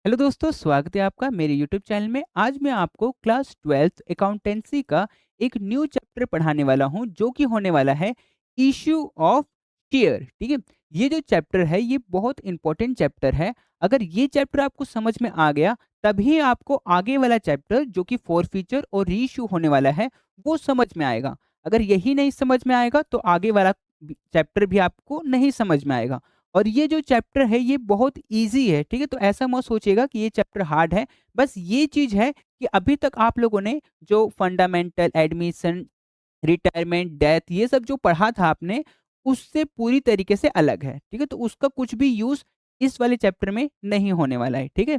Hello दोस्तों, स्वागत है आपका मेरे यूट्यूब चैनल में। आज मैं आपको क्लास 12th अकाउंटेंसी का एक न्यू चैप्टर पढ़ाने वाला हूं, जो कि होने वाला है इश्यू ऑफ शेयर। ठीक है, ये जो चैप्टर है ये बहुत इंपॉर्टेंट चैप्टर है। अगर ये चैप्टर आपको समझ में आ गया, तभी आपको आगे वाला चैप्टर जो कि फोर फीचर और री इशू होने वाला है वो समझ में आएगा। अगर यही नहीं समझ में आएगा तो आगे वाला चैप्टर भी आपको नहीं समझ में आएगा। और ये जो चैप्टर है ये बहुत ईज़ी है, ठीक है? तो ऐसा मत सोचिएगा कि ये चैप्टर हार्ड है। बस ये चीज़ है कि अभी तक आप लोगों ने जो फंडामेंटल, एडमिशन, रिटायरमेंट, डेथ ये सब जो पढ़ा था आपने, उससे पूरी तरीके से अलग है, ठीक है? तो उसका कुछ भी यूज़ इस वाले चैप्टर में नहीं होने वाला है, ठीक है?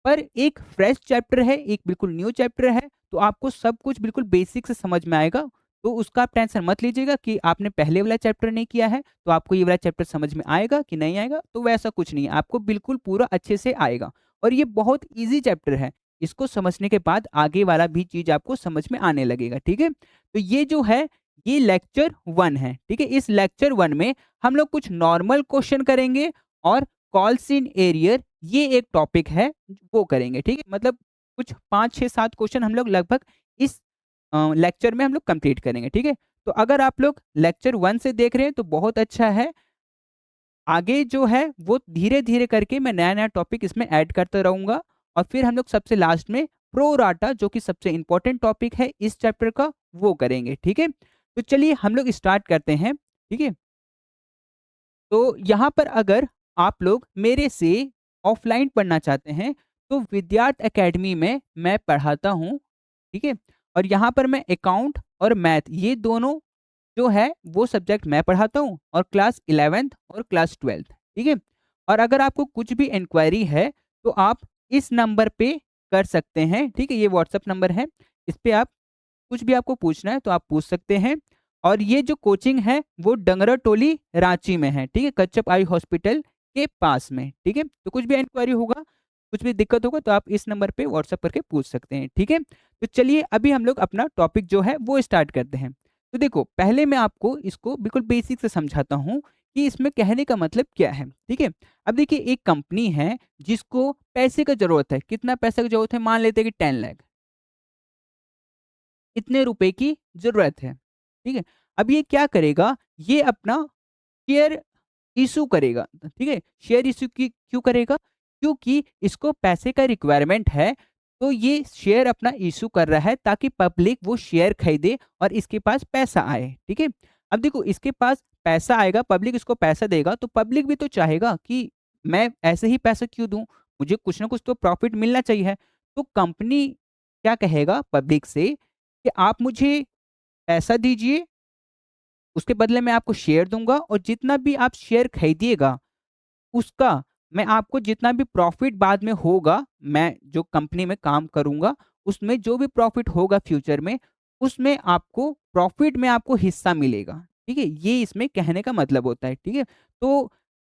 पर एक फ्रेश चैप्टर है, एक बिल्कुल न्यू चैप्टर है, तो आपको सब कुछ बिल्कुल बेसिक से समझ में आएगा। तो उसका आप टेंशन मत लीजिएगा कि आपने पहले वाला चैप्टर नहीं किया है, तो आपको ये वाला चैप्टर समझ में आएगा कि नहीं आएगा, तो वैसा कुछ नहीं है, आपको बिल्कुल पूरा अच्छे से आएगा। और ये बहुत ईज़ी चैप्टर है, इसको समझने के बाद आगे वाला भी चीज़ आपको समझ में आने लगेगा, ठीक है? तो ये जो है, ये लेक्चर 1 है, ठीक है? इस लेक्चर 1 में हम लोग कुछ नॉर्मल क्वेश्चन करेंगे और कॉल्स इन एरियर ये एक टॉपिक है, वो करेंगे, ठीक है? मतलब कुछ 5, 6, 7 क्वेश्चन हम लोग लगभग इस लेक्चर में हम लोग कंप्लीट करेंगे, ठीक है? तो अगर आप लोग लेक्चर 1 से देख रहे हैं तो बहुत अच्छा है। आगे जो है वो धीरे-धीरे करके मैं नया-नया टॉपिक इसमें ऐड करता रहूँगा और फिर हम लोग सबसे लास्ट में प्रो राटा जो कि सबसे इम्पोर्टेंट टॉपिक है इस चैप्टर का, वो करेंगे, ठीक है? तो चलिए हम लोग स्टार्ट करते हैं, ठीक है? तो यहाँ पर अगर आप लोग मेरे से ऑफलाइन पढ़ना चाहते हैं, तो विद्यार्थ एकेडमी में मैं पढ़ाता हूँ, ठीक है? और यहाँ पर मैं अकाउंट और मैथ ये दोनों जो है वो सब्जेक्ट मैं पढ़ाता हूँ और क्लास 11th और क्लास 12th, ठीक है? और अगर आपको कुछ भी इंक्वायरी है, तो आप इस नंबर पे कर सकते हैं, ठीक है? ये व्हाट्सएप नंबर है, इस पे आप कुछ भी आपको पूछना है तो आप पूछ सकते हैं। और ये जो कोचिंग है वो डंगराटोली रांची में है, ठीक है? कच्छप आई हॉस्पिटल के पास में, ठीक है? तो कुछ भी इंक्वायरी होगा, कुछ भी दिक्कत होगा तो आप इस नंबर पे व्हाट्सएप करके पूछ सकते हैं, ठीक है? तो चलिए अभी हम लोग अपना टॉपिक जो है वो स्टार्ट करते हैं। तो देखो, पहले मैं आपको इसको बिल्कुल बेसिक से समझाता हूँ कि इसमें कहने का मतलब क्या है, ठीक है? अब देखिए, एक कंपनी है जिसको पैसे का ज़रूरत है, कितना पैसे की ज़रूरत है? मान लेते हैं कि 10 लाख। इतने रुपए की ज़रूरत है, ठीक है? अब ये क्या करेगा, ये अपना शेयर इश्यू करेगा, ठीक है? शेयर इश्यू की क्यों करेगा? क्योंकि इसको पैसे का रिक्वायरमेंट है, तो ये शेयर अपना इश्यू कर रहा है ताकि पब्लिक वो शेयर खरीदे और इसके पास पैसा आए, ठीक है? अब देखो, इसके पास पैसा आएगा, पब्लिक इसको पैसा देगा, तो पब्लिक भी तो चाहेगा कि मैं ऐसे ही पैसा क्यों दूँ? मुझे कुछ ना कुछ तो प्रॉफ़िट मिलना चाहिए। तो कंपनी क्या कहेगा पब्लिक से कि आप मुझे पैसा दीजिए, उसके बदले मैं आपको शेयर दूँगा और जितना भी आप शेयर खरीदिएगा, उसका मैं आपको जितना भी प्रॉफ़िट बाद में होगा, मैं जो कंपनी में काम करूँगा, उसमें जो भी प्रॉफ़िट होगा फ्यूचर में, उसमें आपको प्रॉफ़िट में आपको हिस्सा मिलेगा, ठीक है? ये इसमें कहने का मतलब होता है, ठीक है? तो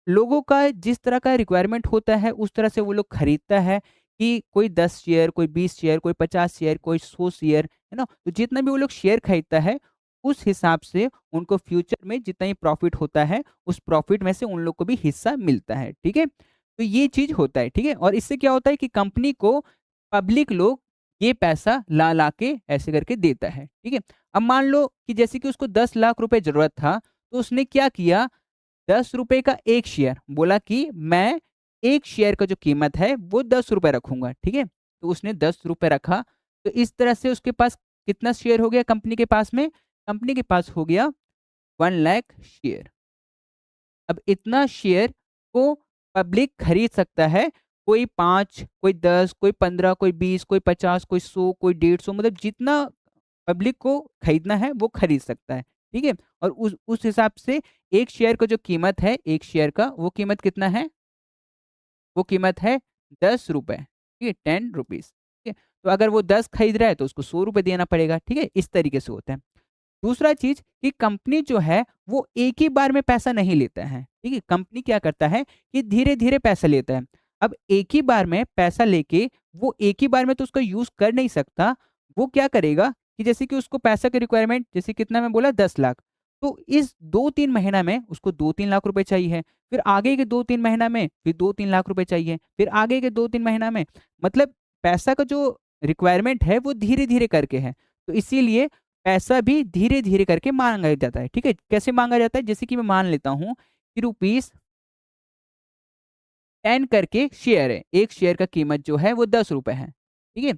लोगों का जिस तरह का रिक्वायरमेंट होता है, उस तरह से वो लोग खरीदता है कि कोई 10 शेयर, कोई 20 शेयर, कोई 50 शेयर, कोई 100 शेयर, है ना? तो जितना भी वो लोग शेयर खरीदता है, उस हिसाब से उनको फ्यूचर में जितना ही प्रॉफ़िट होता है, उस प्रॉफ़िट में से उन लोग को भी हिस्सा मिलता है, ठीक है? तो ये चीज़ होता है, ठीक है? और इससे क्या होता है कि कंपनी को पब्लिक लोग ये पैसा ला-ला के ऐसे करके देता है, ठीक है? अब मान लो कि जैसे कि उसको 10 लाख रुपए ज़रूरत था, तो उसने क्या किया, ₹10 का 1 शेयर, बोला कि मैं 1 शेयर का जो कीमत है वो ₹10 रखूँगा, ठीक है? तो उसने ₹10 रखा, तो इस तरह से उसके पास कितना शेयर हो गया कंपनी के पास में? कंपनी के पास हो गया 1 लाख शेयर। अब इतना शेयर को पब्लिक खरीद सकता है, कोई 5, कोई 10, कोई 15, कोई 20, कोई 50, कोई 100, कोई 150, मतलब जितना पब्लिक को खरीदना है वो खरीद सकता है, ठीक है? और उस हिसाब से 1 शेयर का जो कीमत है, 1 शेयर का वो कीमत कितना है? वो कीमत है ₹10, ठीक है? 10 रुपीज़, ठीक है? तो अगर वो 10 खरीद रहा है तो उसको ₹100 देना पड़ेगा, ठीक है? इस तरीके से होता है। दूसरा चीज़ कि कंपनी जो है वो एक ही बार में पैसा नहीं लेता है, ठीक है? कंपनी क्या करता है कि धीरे-धीरे पैसा लेता है। अब एक ही बार में पैसा लेके वो एक ही बार में तो उसका यूज़ कर नहीं सकता, वो क्या करेगा कि जैसे कि उसको पैसा की रिक्वायरमेंट जैसे कितना मैं बोला 10 लाख, तो इस 2-3 महीना में उसको 2-3 लाख रुपए चाहिए, फिर आगे के 2-3 महीना में फिर 2-3 लाख रुपए चाहिए, फिर आगे के 2-3 महीना में मतलब पैसा का जो रिक्वायरमेंट है वो धीरे-धीरे करके है। तो इसीलिए पैसा भी धीरे-धीरे करके माँगा जाता है, ठीक है? कैसे माँगा जाता है? जैसे कि मैं मान लेता हूँ कि रुपीज़ 10 करके शेयर है, एक शेयर का कीमत जो है वो ₹10 है, ठीक है?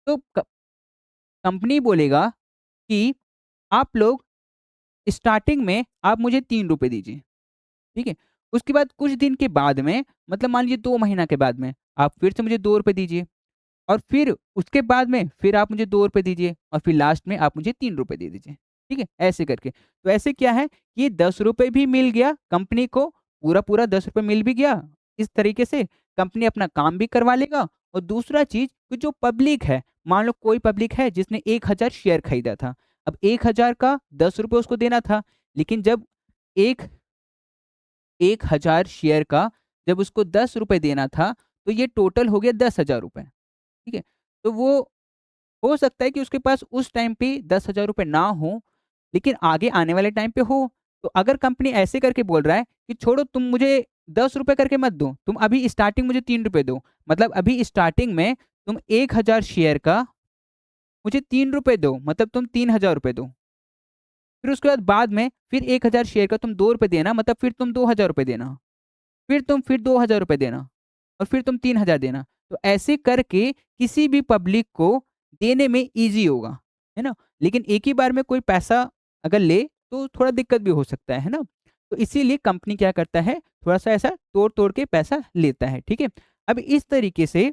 तो कंपनी बोलेगा कि आप लोग स्टार्टिंग में आप मुझे ₹3 दीजिए, ठीक है? उसके बाद कुछ दिन के बाद में मतलब मान लीजिए 2 महीना के बाद में आप फिर से मुझे ₹2 दीजिए और फिर उसके बाद में फिर आप मुझे ₹2 दीजिए और फिर लास्ट में आप मुझे ₹3 दे दीजिए, ठीक है? ऐसे करके। तो ऐसे क्या है कि ₹10 भी मिल गया कंपनी को, पूरा-पूरा ₹10 मिल भी गया। इस तरीके से कंपनी अपना काम भी करवा लेगा और दूसरा चीज़ कि जो पब्लिक है, मान लो कोई पब्लिक है जिसने 1000 शेयर खरीदा था। अब 1000 का ₹10 उसको देना था, लेकिन जब एक 1000 शेयर का जब उसको ₹10 देना था, तो ये टोटल हो गया ₹10,000, ठीक है? तो वो हो सकता है कि उसके पास उस टाइम पे ₹10,000 ना हो, लेकिन आगे आने वाले टाइम पे हो। तो अगर कंपनी ऐसे करके बोल रहा है कि छोड़ो तुम मुझे ₹10 करके मत दो, तुम अभी स्टार्टिंग मुझे ₹3 दो। मतलब अभी स्टार्टिंग में तुम 1000 शेयर का मुझे ₹3 दो, मतलब तुम ₹3000 दो। फिर उसके बाद में फिर 1000 शेयर का तुम ₹2 देना, मतलब फिर तुम ₹2000 देना। फिर ₹2000 देना और फिर तुम 3000 देना। तो ऐसे करके किसी भी पब्लिक को देने में ईज़ी होगा, है ना? लेकिन एक ही बार में कोई पैसा अगर ले तो थोड़ा दिक्कत भी हो सकता है ना? तो इसीलिए कंपनी क्या करता है, थोड़ा-सा ऐसा तोड़-तोड़ के पैसा लेता है, ठीक है? अब इस तरीके से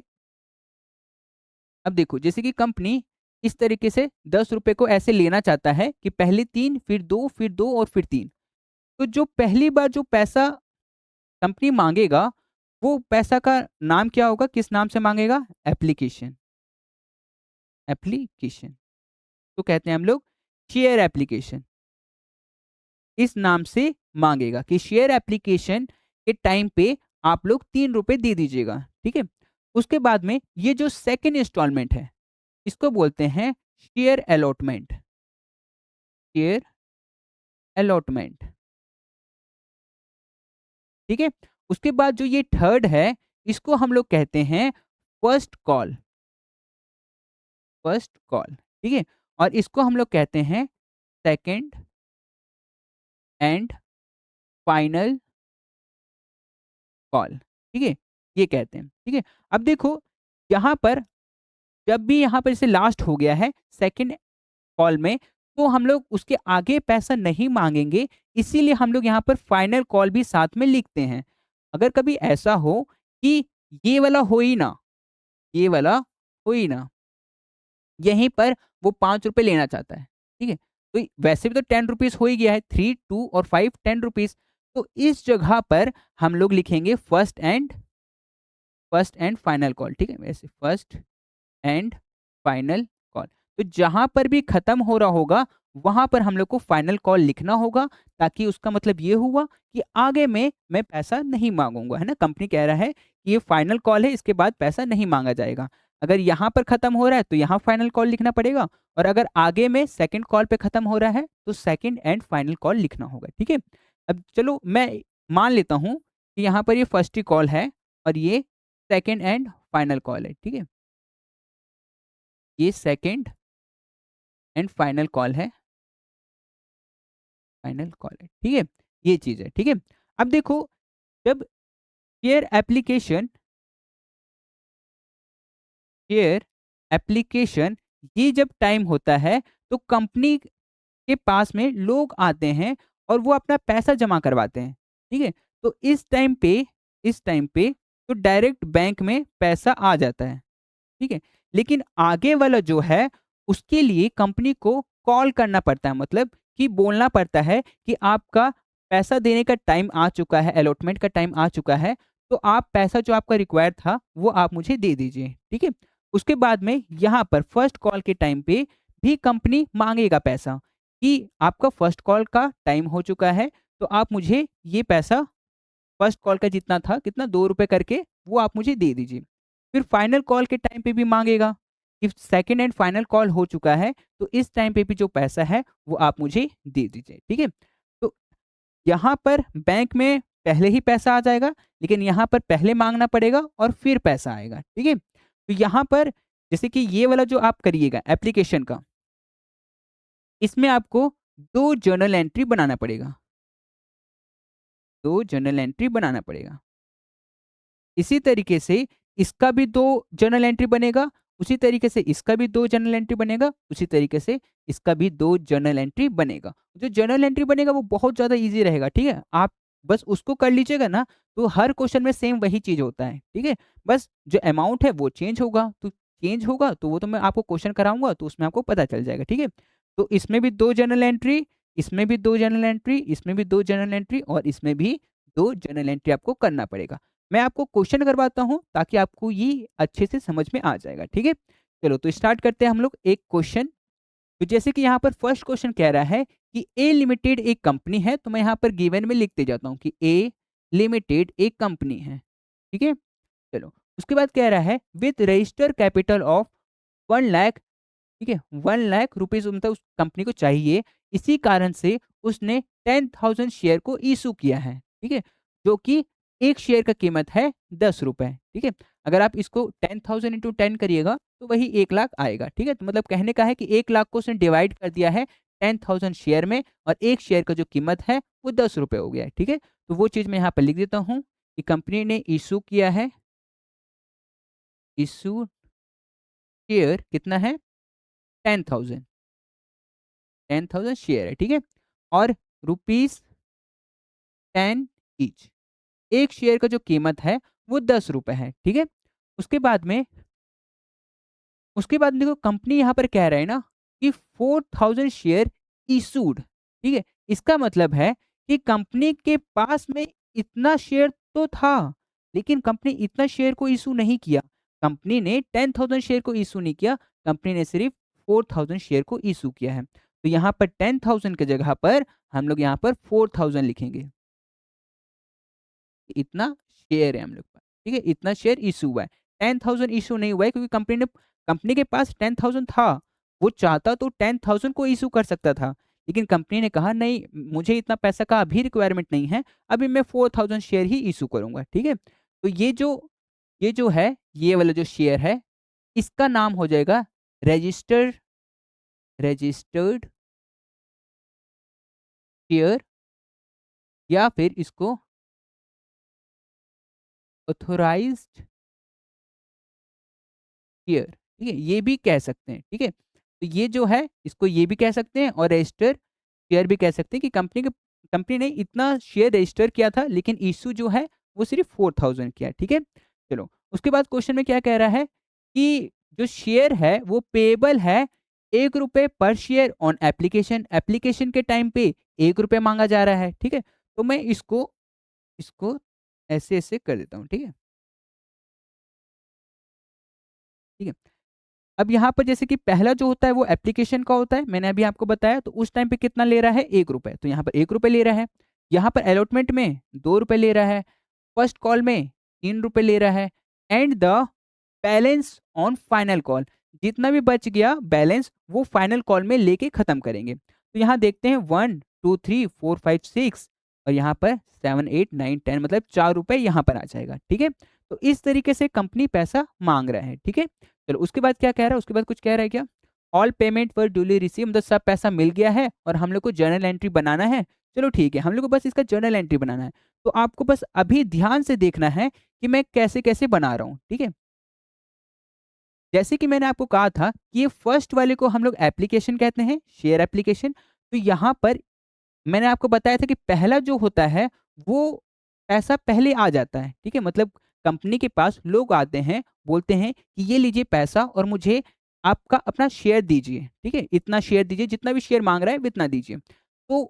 अब देखो जैसे कि कंपनी इस तरीके से ₹10 को ऐसे लेना चाहता है कि पहले 3 फिर 2 और फिर 3। तो जो पहली बार जो पैसा कंपनी माँगेगा, वो पैसा का नाम क्या होगा? किस नाम से माँगेगा? Application, application. तो कहते हैं हम लोग शेयर एप्लीकेशन, इस नाम से माँगेगा कि शेयर एप्लीकेशन के टाइम पे आप लोग ₹3 दे दीजिएगा, ठीक है? उसके बाद में ये जो सेकंड इंस्टॉलमेंट है, इसको बोलते हैं शेयर अलॉटमेंट, शेयर अलॉटमेंट, ठीक है? उसके बाद जो ये थर्ड है, इसको हम लोग कहते हैं फर्स्ट कॉल, फर्स्ट कॉल, ठीक है? और इसको हम लोग कहते हैं सेकंड एंड फाइनल कॉल, ठीक है? ये कहते हैं, ठीक है? अब देखो यहाँ पर जब भी यहाँ पर जैसे लास्ट हो गया है सेकंड कॉल में, तो हम लोग उसके आगे पैसा नहीं माँगेंगे, इसीलिए हम लोग यहाँ पर फाइनल कॉल भी साथ में लिखते हैं। अगर कभी ऐसा हो कि ये वाला हो ही ना, ये वाला हो ही ना, यहीं पर वो ₹5 लेना चाहता है, ठीक है? तो वैसे भी तो ₹10 हो ही गया है, 3, 2 और 5 ₹10। तो इस जगह पर हम लोग लिखेंगे फर्स्ट एंड फाइनल कॉल, ठीक है? वैसे फर्स्ट एंड फाइनल कॉल। तो जहाँ पर भी खत्म हो रहा होगा, वहाँ पर हम लोग को फाइनल कॉल लिखना होगा, ताकि उसका मतलब ये हुआ कि आगे में मैं पैसा नहीं माँगूँगा, है ना? कंपनी कह रहा है कि ये फाइनल कॉल है, इसके बाद पैसा नहीं माँगा जाएगा। अगर यहाँ पर खत्म हो रहा है, तो यहाँ फाइनल कॉल लिखना पड़ेगा और अगर आगे में सेकंड कॉल पे खत्म हो रहा है, तो सेकंड एंड फाइनल कॉल लिखना होगा, ठीक है? अब चलो मैं मान लेता हूँ कि यहाँ पर ये फर्स्ट ही कॉल है और ये सेकंड एंड फाइनल कॉल है, ठीक है? ये सेकंड एंड फाइनल कॉल है, फाइनल कॉल है, ठीक है? ये चीज़ है, ठीक है? अब देखो जब शेयर एप्लीकेशन शेयर एप्लीकेशन ये जब टाइम होता है, तो कंपनी के पास में लोग आते हैं और वो अपना पैसा जमा करवाते हैं, ठीक है? तो इस टाइम पे तो डायरेक्ट बैंक में पैसा आ जाता है, ठीक है? लेकिन आगे वाला जो है, उसके लिए कंपनी को कॉल करना पड़ता है, मतलब कि बोलना पड़ता है कि आपका पैसा देने का टाइम आ चुका है, अलॉटमेंट का टाइम आ चुका है, तो आप पैसा जो आपका रिक्वायर्ड था, वो आप मुझे दे दीजिए, ठीक है? उसके बाद में यहाँ पर फर्स्ट कॉल के टाइम पे भी कंपनी माँगेगा पैसा कि आपका फर्स्ट कॉल का टाइम हो चुका है, तो आप मुझे ये पैसा फर्स्ट कॉल का जितना था, कितना ₹2 करके, वो आप मुझे दे दीजिए। फिर फाइनल कॉल के टाइम पे भी माँगेगा if second and final call हो चुका है, तो इस टाइम पे भी जो पैसा है वो आप मुझे दे दीजिए, ठीक है? तो यहाँ पर बैंक में पहले ही पैसा आ जाएगा, लेकिन यहाँ पर पहले माँगना पड़ेगा और फिर पैसा आएगा, ठीक है? तो यहाँ पर जैसे कि ये वाला जो आप करिएगा एप्लीकेशन का, इसमें आपको 2 जर्नल एंट्री बनाना पड़ेगा, 2 जर्नल एंट्री बनाना पड़ेगा। इसी तरीके से इसका भी 2 जर्नल एंट्री बनेगा, उसी तरीके से इसका भी 2 जर्नल एंट्री बनेगा, उसी तरीके से इसका भी 2 जर्नल एंट्री बनेगा। जो जर्नल एंट्री बनेगा वो बहुत ज़्यादा ईज़ी रहेगा, ठीक है? आप बस उसको कर लीजिएगा ना, तो हर क्वेश्चन में सेम वही चीज़ होता है, ठीक है? बस जो अमाउंट है वो चेंज होगा, तो चेंज होगा तो वो तो मैं आपको क्वेश्चन कराऊँगा तो उसमें आपको पता चल जाएगा, ठीक है? तो इसमें भी 2 जर्नल एंट्री, इसमें भी 2 जर्नल एंट्री, इसमें भी 2 जर्नल एंट्री और इसमें भी 2 जर्नल एंट्री आपको करना पड़ेगा। मैं आपको क्वेश्चन करवाता हूँ ताकि आपको ये अच्छे से समझ में आ जाएगा, ठीक है? चलो तो स्टार्ट करते हैं हम लोग एक क्वेश्चन। तो जैसे कि यहाँ पर फर्स्ट क्वेश्चन कह रहा है कि ए लिमिटेड एक कंपनी है, तो मैं यहाँ पर गिवन में लिखते जाता हूँ कि ए लिमिटेड एक कंपनी है, ठीक है? चलो, उसके बाद कह रहा है with register capital of 1 lakh, ठीक है? 1 लाख रुपीज़ मतलब उस कंपनी को चाहिए, इसी कारण से उसने 10,000 शेयर को इश्यू किया है, ठीक है? जो कि 1 शेयर का कीमत है ₹10, ठीक है? अगर आप इसको 10,000 इंटू 10 करिएगा, तो वही 1 लाख आएगा, ठीक है? तो मतलब कहने का है कि 1 लाख को उसने डिवाइड कर दिया है 10,000 शेयर में और 1 शेयर का जो कीमत है, वो ₹10 हो गया है, ठीक है? तो वो चीज़ मैं यहाँ पर लिख देता हूँ कि कंपनी ने इश्यू किया है, इश्यू शेयर कितना है? 10,000, 10,000 शेयर है, ठीक है? और रुपीज़ 10 ईच, 1 शेयर का जो कीमत है वो ₹10 है, ठीक है? उसके बाद में उसके बाद देखो कंपनी यहाँ पर कह रहा है ना कि 4,000 शेयर इश्यूड, ठीक है? इसका मतलब है कि कंपनी के पास में इतना शेयर तो था, लेकिन कंपनी इतना शेयर को इश्यू नहीं किया। कंपनी ने 10,000 शेयर को इश्यू नहीं किया, कंपनी ने सिर्फ 4,000 शेयर को इश्यू किया है। तो यहाँ पर 10,000 की जगह पर हम लोग यहाँ पर 4,000 लिखेंगे। इतना शेयर है हम लोग का, ठीक है? इतना शेयर इश्यू हुआ है। 10,000 इश्यू नहीं हुआ है क्योंकि कंपनी के पास 10,000 था। वो चाहता तो 10,000 को इश्यू कर सकता था। लेकिन कंपनी ने कहा नहीं, मुझे इतना पैसा का अभी रिक्वायरमेंट नहीं है, अभी मैं 4,000 शेयर ही इश्यू करूँगा, ठीक है? तो ये जो है, ये वाला जो शेयर है, इसका नाम हो जाएगा रजिस्टर्ड रजिस्टर्ड शेयर या फिर इसको ऑथोराइज्ड शेयर, ठीक है? ये भी कह सकते हैं, ठीक है? तो ये जो है इसको ये भी कह सकते हैं और रजिस्टर शेयर भी कह सकते हैं कि कंपनी ने इतना शेयर रजिस्टर किया था, लेकिन इश्यू जो है वो सिर्फ 4,000 किया, ठीक है? चलो, उसके बाद क्वेश्चन में क्या कह रहा है कि जो शेयर है वो पेएबल है ₹1 पर शेयर ऑन एप्लीकेशन, एप्लीकेशन के टाइम पे ₹1 माँगा जा रहा है, ठीक है? तो मैं इसको इसको ऐसे-ऐसे कर देता हूँ, ठीक है? ठीक है? अब यहाँ पर जैसे कि पहला जो होता है वो एप्लीकेशन का होता है, मैंने अभी आपको बताया, तो उस टाइम पे कितना ले रहा है ₹1, तो यहाँ पर ₹1 ले रहा है। यहाँ पर अलॉटमेंट में ₹2 ले रहा है, फर्स्ट कॉल में ₹3 ले रहा है and the balance on final call, जितना भी बच गया बैलेंस वो फाइनल कॉल में लेके खत्म करेंगे। तो यहाँ देखते हैं 1, 2, 3, 4, 5, 6 और यहाँ पर 7, 8, 9, 10 मतलब ₹4 यहाँ पर आ जाएगा, ठीक है? तो इस तरीके से कंपनी पैसा माँग रहा है, ठीक है? चलो उसके बाद क्या कह रहा है, उसके बाद कुछ कह रहा है क्या? ऑल पेमेंट वर ड्यूली रिसीव, मतलब सब पैसा मिल गया है और हम लोग को जर्नल एंट्री बनाना है। चलो ठीक है, हम लोग को बस इसका जर्नल एंट्री बनाना है। तो आपको बस अभी ध्यान से देखना है कि मैं कैसे-कैसे बना रहा हूँ, ठीक है? जैसे कि मैंने आपको कहा था कि ये फर्स्ट वाले को हम लोग एप्लीकेशन कहते हैं, शेयर एप्लीकेशन। तो यहाँ पर मैंने आपको बताया था कि पहला जो होता है, वो पैसा पहले आ जाता है, ठीक है? मतलब कंपनी के पास लोग आते हैं, बोलते हैं कि ये लीजिए पैसा और मुझे आपका अपना शेयर दीजिए, ठीक है? इतना शेयर दीजिए, जितना भी शेयर माँग रहा है इतना दीजिए। तो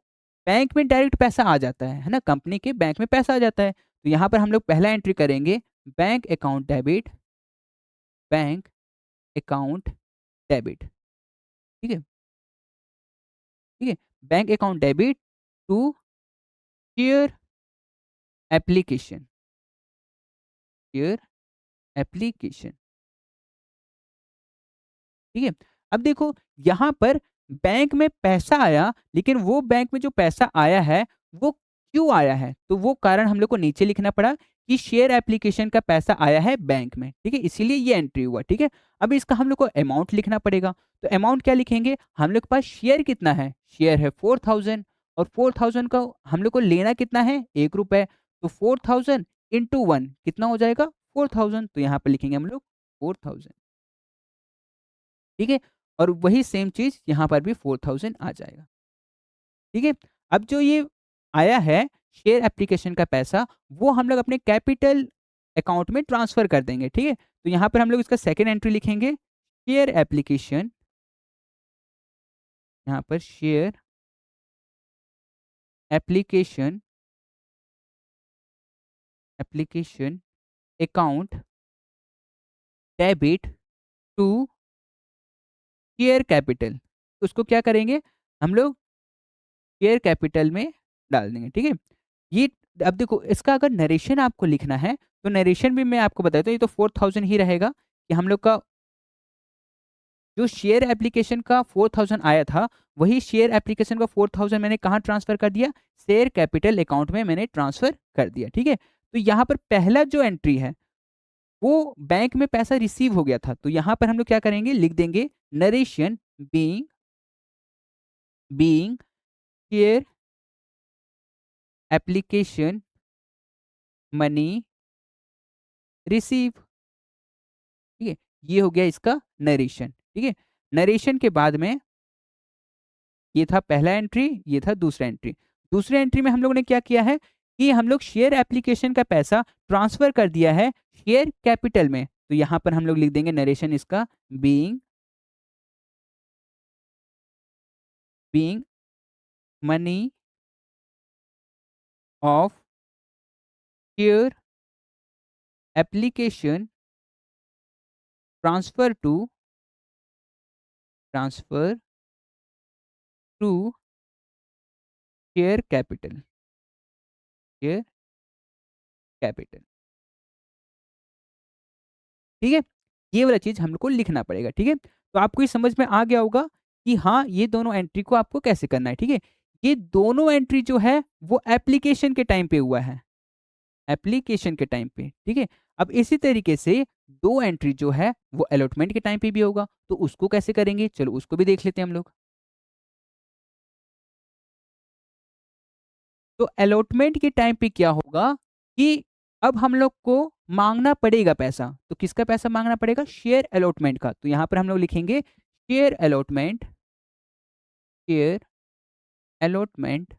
बैंक में डायरेक्ट पैसा आ जाता है ना? कंपनी के बैंक में पैसा आ जाता है। तो यहाँ पर हम लोग पहला एंट्री करेंगे, bank account debit, bank account debit, ठीक है? ठीक है? Bank account debit to share application, share application, ठीक है? अब देखो यहाँ पर बैंक में पैसा आया, लेकिन वो बैंक में जो पैसा आया है, वो क्यों आया है? तो वो कारण हम लोग को नीचे लिखना पड़ा कि शेयर एप्लीकेशन का पैसा आया है बैंक में, ठीक है? इसीलिए ये एंट्री हुआ, ठीक है? अब इसका हम लोग को अमाउंट लिखना पड़ेगा, तो अमाउंट क्या लिखेंगे? हम लोग के पास शेयर कितना है? शेयर है 4000 और 4000 का हम लोग को लेना कितना है? ₹1 तो 4000 इंटू 1 कितना हो जाएगा? 4000 तो यहाँ पे लिखेंगे हम लोग 4000 ठीक है? और वही सेम चीज़ यहाँ पर भी 4000 आ जाएगा, ठीक है? अब जो ये आया है शेयर एप्लीकेशन का पैसा, वो हम लोग अपने कैपिटल अकाउंट में ट्रांसफ़र कर देंगे, ठीक है? तो यहाँ पर हम लोग इसका सेकंड एंट्री लिखेंगे, शेयर एप्लीकेशन, यहाँ पर share application application account debit to share capital. उसको क्या करेंगे? हम लोग शेयर कैपिटल में डाल देंगे, ठीक है? ये अब देखो इसका अगर नरेशन आपको लिखना है, तो नरेशन भी मैं आपको बता देता हूँ, ये तो 4000 ही रहेगा कि हम लोग का जो शेयर एप्लीकेशन का 4000 आया था, वही शेयर एप्लीकेशन का 4000 मैंने कहाँ ट्रांसफ़र कर दिया? शेयर कैपिटल अकाउंट में मैंने ट्रांसफ़र कर दिया, ठीक है? तो यहाँ पर पहला जो एंट्री है, वो बैंक में पैसा रिसीव हो गया था, तो यहाँ पर हम लोग क्या करेंगे? लिख देंगे narration being being share application money receive, ठीक है? ये हो गया इसका नरेशन, ठीक है? नरेशन के बाद में ये था पहला एंट्री, ये था दूसरा एंट्री। दूसरे एंट्री में हम लोगों ने क्या किया है कि हम लोग शेयर एप्लीकेशन का पैसा ट्रांसफ़र कर दिया है शेयर कैपिटल में। तो यहाँ पर हम लोग लिख देंगे नरेशन इसका being being money of share application transfer transfer to share capital share capital. ठीक है? ये वाला चीज़ हम लोग को लिखना पड़ेगा, ठीक है? तो आपको ये समझ में आ गया होगा कि हाँ, ये दोनों एंट्री को आपको कैसे करना है, ठीक है? ये दोनों एंट्री जो है, वो एप्लीकेशन के टाइम पे हुआ है, एप्लीकेशन के टाइम पे, ठीक है? अब इसी तरीके से 2 एंट्री जो है, वो अलॉटमेंट के टाइम पे भी होगा, तो उसको कैसे करेंगे? चलो उसको भी देख लेते हैं हम लोग। तो अलॉटमेंट के टाइम पे क्या होगा कि अब हम लोग को माँगना पड़ेगा पैसा, तो किसका पैसा माँगना पड़ेगा? शेयर अलॉटमेंट का। तो यहाँ पर हम लोग लिखेंगे share allotment share allotment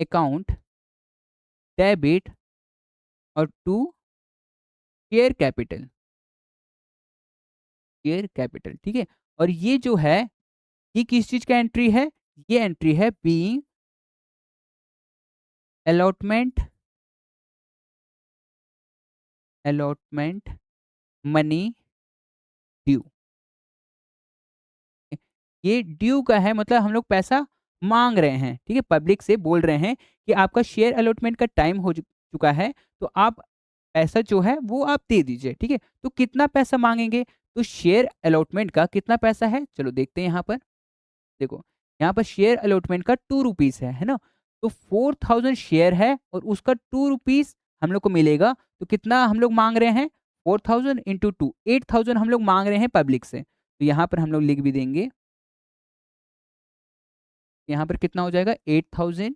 account debit और टू शेयर कैपिटल, ठीक है? और ये जो है, ये किस चीज़ का एंट्री है? ये एंट्री है being allotment allotment money due. ये ड्यू का है, मतलब हम लोग पैसा माँग रहे हैं, ठीक है? पब्लिक से बोल रहे हैं कि आपका शेयर अलॉटमेंट का टाइम हो चुका है, तो आप पैसा जो है वो आप दे दीजिए, ठीक है? तो कितना पैसा माँगेंगे? तो शेयर अलॉटमेंट का कितना पैसा है? चलो देखते हैं यहाँ पर। देखो, यहाँ पर शेयर अलॉटमेंट का ₹2 है ना? तो 4000 शेयर है और उसका ₹2 हम लोग को मिलेगा, तो कितना हम लोग माँग रहे हैं? 4000 इंटू 2 8000 हम लोग माँग रहे हैं पब्लिक से। तो यहाँ पर हम लोग लिख भी देंगे, यहाँ पर कितना हो जाएगा? 8000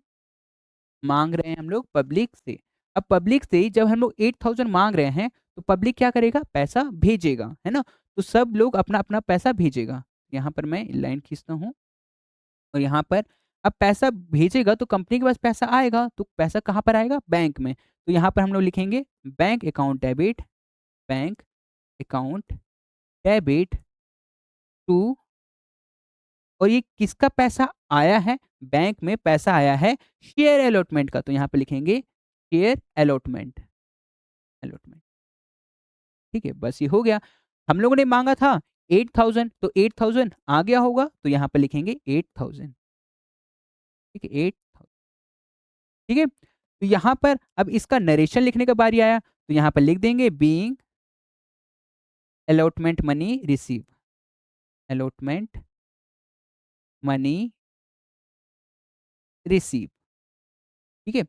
माँग रहे हैं हम लोग पब्लिक से। अब पब्लिक से जब हम लोग 8000 माँग रहे हैं, तो पब्लिक क्या करेगा? पैसा भेजेगा, है ना? तो सब लोग अपना-अपना पैसा भेजेगा। यहाँ पर मैं लाइन खींचता हूँ और यहाँ पर अब पैसा भेजेगा तो कंपनी के पास पैसा आएगा, तो पैसा कहाँ पर आएगा? बैंक में। तो यहाँ पर हम लोग लिखेंगे बैंक अकाउंट डेबिट टू और ये किसका पैसा आया है? बैंक में पैसा आया है शेयर अलॉटमेंट का, तो यहाँ पे लिखेंगे शेयर अलॉटमेंट अलॉटमेंट, ठीक है? बस ये हो गया। हम लोगों ने माँगा था 8000 तो 8000 आ गया होगा, तो यहाँ पे लिखेंगे 8000 ठीक है? 8000 ठीक है? तो यहाँ पर अब इसका नरेशन लिखने का बारी आया, तो यहाँ पर लिख देंगे being allotment money receive, allotment money receive, ठीक है?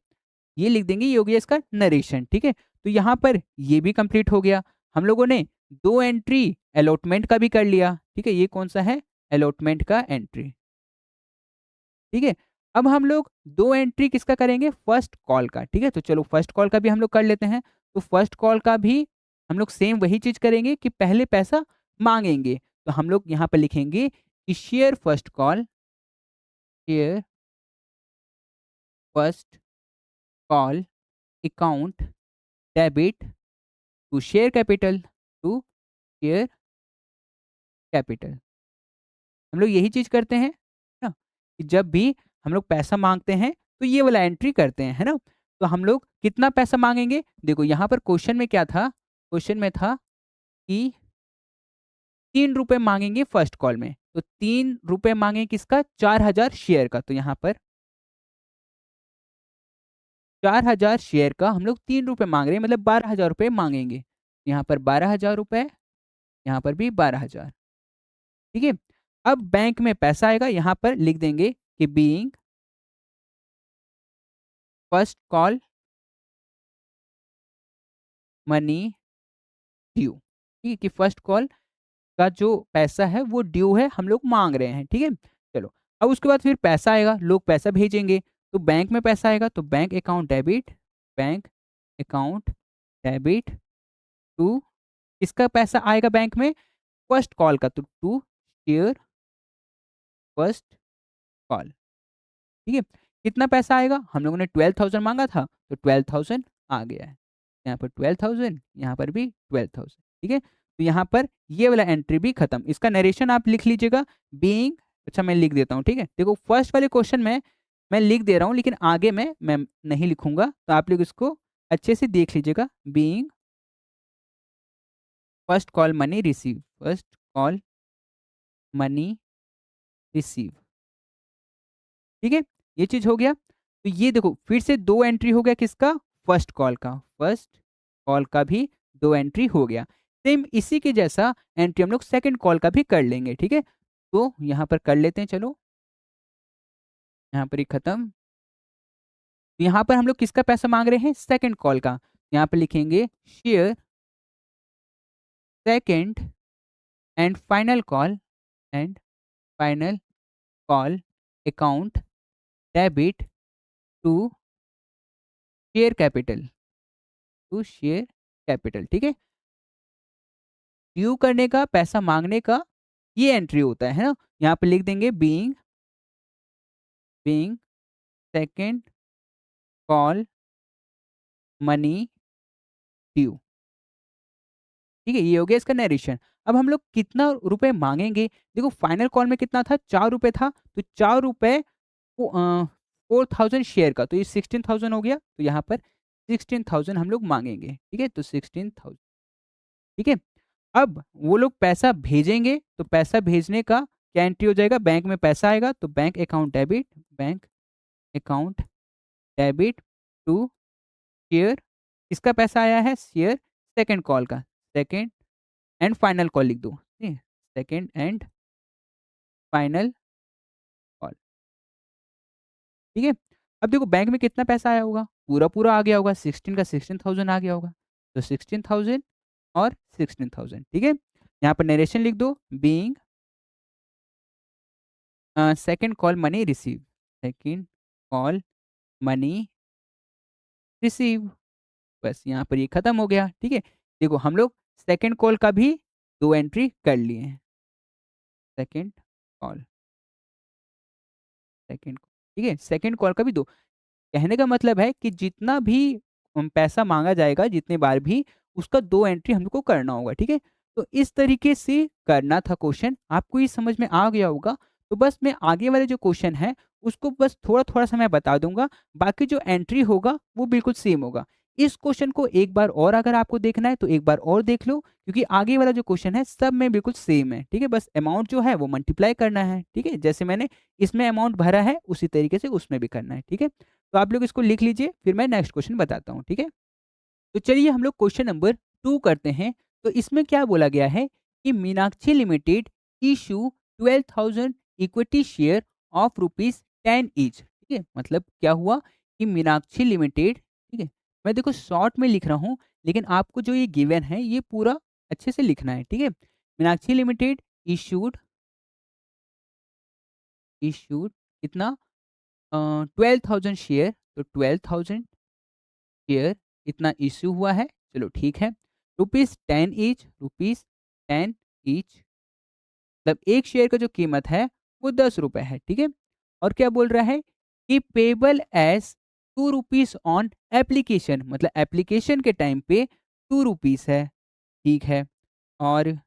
ये लिख देंगे, ये हो गया इसका नरेशन, ठीक है? तो यहाँ पर ये भी कंप्लीट हो गया। हम लोगों ने 2 एंट्री अलॉटमेंट का भी कर लिया, ठीक है? ये कौन-सा है? अलॉटमेंट का एंट्री, ठीक है? अब हम लोग 2 एंट्री किसका करेंगे? फर्स्ट कॉल का, ठीक है? तो चलो फर्स्ट कॉल का भी हम लोग कर लेते हैं। तो फर्स्ट कॉल का भी हम लोग सेम वही चीज़ करेंगे कि पहले पैसा माँगेंगे। तो हम लोग यहाँ पे लिखेंगे कि share first call, share first call account debit to share capital, to share capital. हम लोग यही चीज़ करते हैं, है ना? कि जब भी हम लोग पैसा माँगते हैं, तो ये वाला एंट्री करते हैं, है ना? तो हम लोग कितना पैसा माँगेंगे? देखो यहाँ पर क्वेश्चन में क्या था? क्वेश्चन में था कि ₹3 माँगेंगे फर्स्ट कॉल में। तो ₹3 माँगे किसका? 4000 शेयर का। तो यहाँ पर 4000 शेयर का हम लोग ₹3 माँग रहे हैं, मतलब ₹12,000 माँगेंगे। यहाँ पर ₹12,000, यहाँ पर भी 12,000, ठीक है? अब बैंक में पैसा आएगा, यहाँ पर लिख देंगे कि being first call money due, ठीक है? कि फर्स्ट कॉल का जो पैसा है वो ड्यू है, हम लोग माँग रहे हैं, ठीक है? चलो, अब उसके बाद फिर पैसा आएगा, लोग पैसा भेजेंगे, तो बैंक में पैसा आएगा, तो bank account debit, bank account debit to किसका पैसा आएगा बैंक में? फर्स्ट कॉल का, तो टू शेयर फर्स्ट कॉल, ठीक है? कितना पैसा आएगा? हम लोगों ने 12,000 माँगा था, तो 12,000 आ गया है। यहाँ पर 12,000, यहाँ पर भी 12,000, ठीक है? तो यहाँ पर ये वाला एंट्री भी खत्म। इसका नरेशन आप लिख लीजिएगा, बीइंग, अच्छा मैं लिख देता हूँ, ठीक है? देखो फर्स्ट वाले क्वेश्चन में मैं लिख दे रहा हूँ, लेकिन आगे में मैं नहीं लिखूँगा, तो आप लोग इसको अच्छे से देख लीजिएगा। Being first call money receive, first call money receive, ठीक है? ये चीज़ हो गया। तो ये देखो फिर से 2 एंट्री हो गया किसका? फर्स्ट कॉल का। फर्स्ट कॉल का भी 2 एंट्री हो गया। सेम इसी के जैसा एंट्री हम लोग सेकंड कॉल का भी कर लेंगे, ठीक है? तो यहाँ पर कर लेते हैं चलो। यहाँ पर ये खत्म। यहाँ पर हम लोग किसका पैसा माँग रहे हैं? सेकंड कॉल का। यहाँ पे लिखेंगे share second and final call, and final call account debit to share capital, to share capital, ठीक है? ड्यू करने का, पैसा माँगने का ये एंट्री होता है ना? यहाँ पे लिख देंगे being being second call money due, ठीक है? ये हो गया इसका नैरेशन। अब हम लोग कितना रुपए माँगेंगे? देखो फाइनल कॉल में कितना था? ₹4 था, तो ₹4 को 4000 शेयर का, तो ये 16,000 हो गया, तो यहाँ पर 16,000 हम लोग माँगेंगे, ठीक है? तो 16,000, ठीक है? अब वो लोग पैसा भेजेंगे, तो पैसा भेजने का क्या एंट्री हो जाएगा? बैंक में पैसा आएगा, तो bank account debit, bank account debit to share, किसका पैसा आया है? शेयर सेकंड कॉल का, सेकंड एंड फाइनल कॉल लिख दो, ठीक है? सेकंड एंड फाइनल कॉल, ठीक है? अब देखो बैंक में कितना पैसा आया होगा? पूरा-पूरा आ गया होगा, 16 का 16,000 आ गया होगा, तो 16,000 और 16,000, ठीक है? यहाँ पर नरेशन लिख दो, being second call money receive, second call money receive, बस यहाँ पर ये खत्म हो गया, ठीक है? देखो हम लोग सेकंड कॉल का भी 2 एंट्री कर लिए हैं। सेकंड कॉल, सेकंड, ठीक है? सेकंड कॉल का भी 2, कहने का मतलब है कि जितना भी पैसा माँगा जाएगा, जितने बार भी, उसका 2 एंट्री हमको करना होगा, ठीक है? तो इस तरीके से करना था क्वेश्चन, आपको ये समझ में आ गया होगा। तो बस मैं आगे वाले जो क्वेश्चन हैं, उसको बस थोड़ा-थोड़ा सा मैं बता दूँगा, बाकी जो एंट्री होगा, वो बिल्कुल सेम होगा। इस क्वेश्चन को एक बार और अगर आपको देखना है, तो एक बार और देख लो, क्योंकि आगे वाला जो क्वेश्चन है, सब में बिल्कुल सेम है, ठीक है? बस अमाउंट जो है, वो मल्टीप्लाई करना है, ठीक है? जैसे मैंने इसमें अमाउंट भरा है, उसी तरीके से उसमें भी करना है, ठीक है? तो आप लोग इसको लिख लीजिए, फिर मैं नेक्स्ट क्वेश्चन बताता हूँ, ठीक है? तो चलिए हम लोग क्वेश्चन नंबर 2 करते हैं। तो इसमें क्या बोला गया है कि Meenakshi limited issue 12,000 equity share of rupees 10 each. ठीक है, मतलब क्या हुआ कि मीनाक्षी लिमिटेड, ठीक है, मैं देखो शॉर्ट में लिख रहा हूँ, लेकिन आपको जो ये गिवन है ये पूरा अच्छे से लिखना है। ठीक है, मीनाक्षी लिमिटेड इशूड इशूड कितना, 12,000 शेयर, तो 12,000 शेयर इतना इश्यू हुआ है। चलो ठीक है, रुपीज 10 ईच, रुपीज 10 ईच, मतलब एक शेयर का जो कीमत है वो 10 रुपए है। ठीक है, और क्या बोल रहा है कि payable as 2 rupees on application, मतलब एप्लीकेशन के टाइम पे 2 रुपीज है। ठीक है, और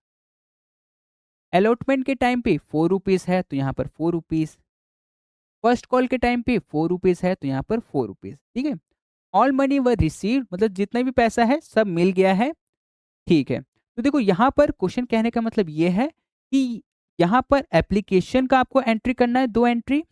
अलॉटमेंट के टाइम पे 4 रुपीज है, तो यहाँ पर 4 रुपीज, फर्स्ट कॉल के टाइम पे 4 रुपीज है, तो यहाँ पर 4 रुपीज। ठीक है, ऑल मनी वर रिसीव्ड, मतलब जितना भी पैसा है सब मिल गया है। ठीक है, तो देखो यहाँ पर क्वेश्चन कहने का मतलब ये है कि यहाँ पर एप्लीकेशन का आपको एंट्री करना है 2 एंट्री,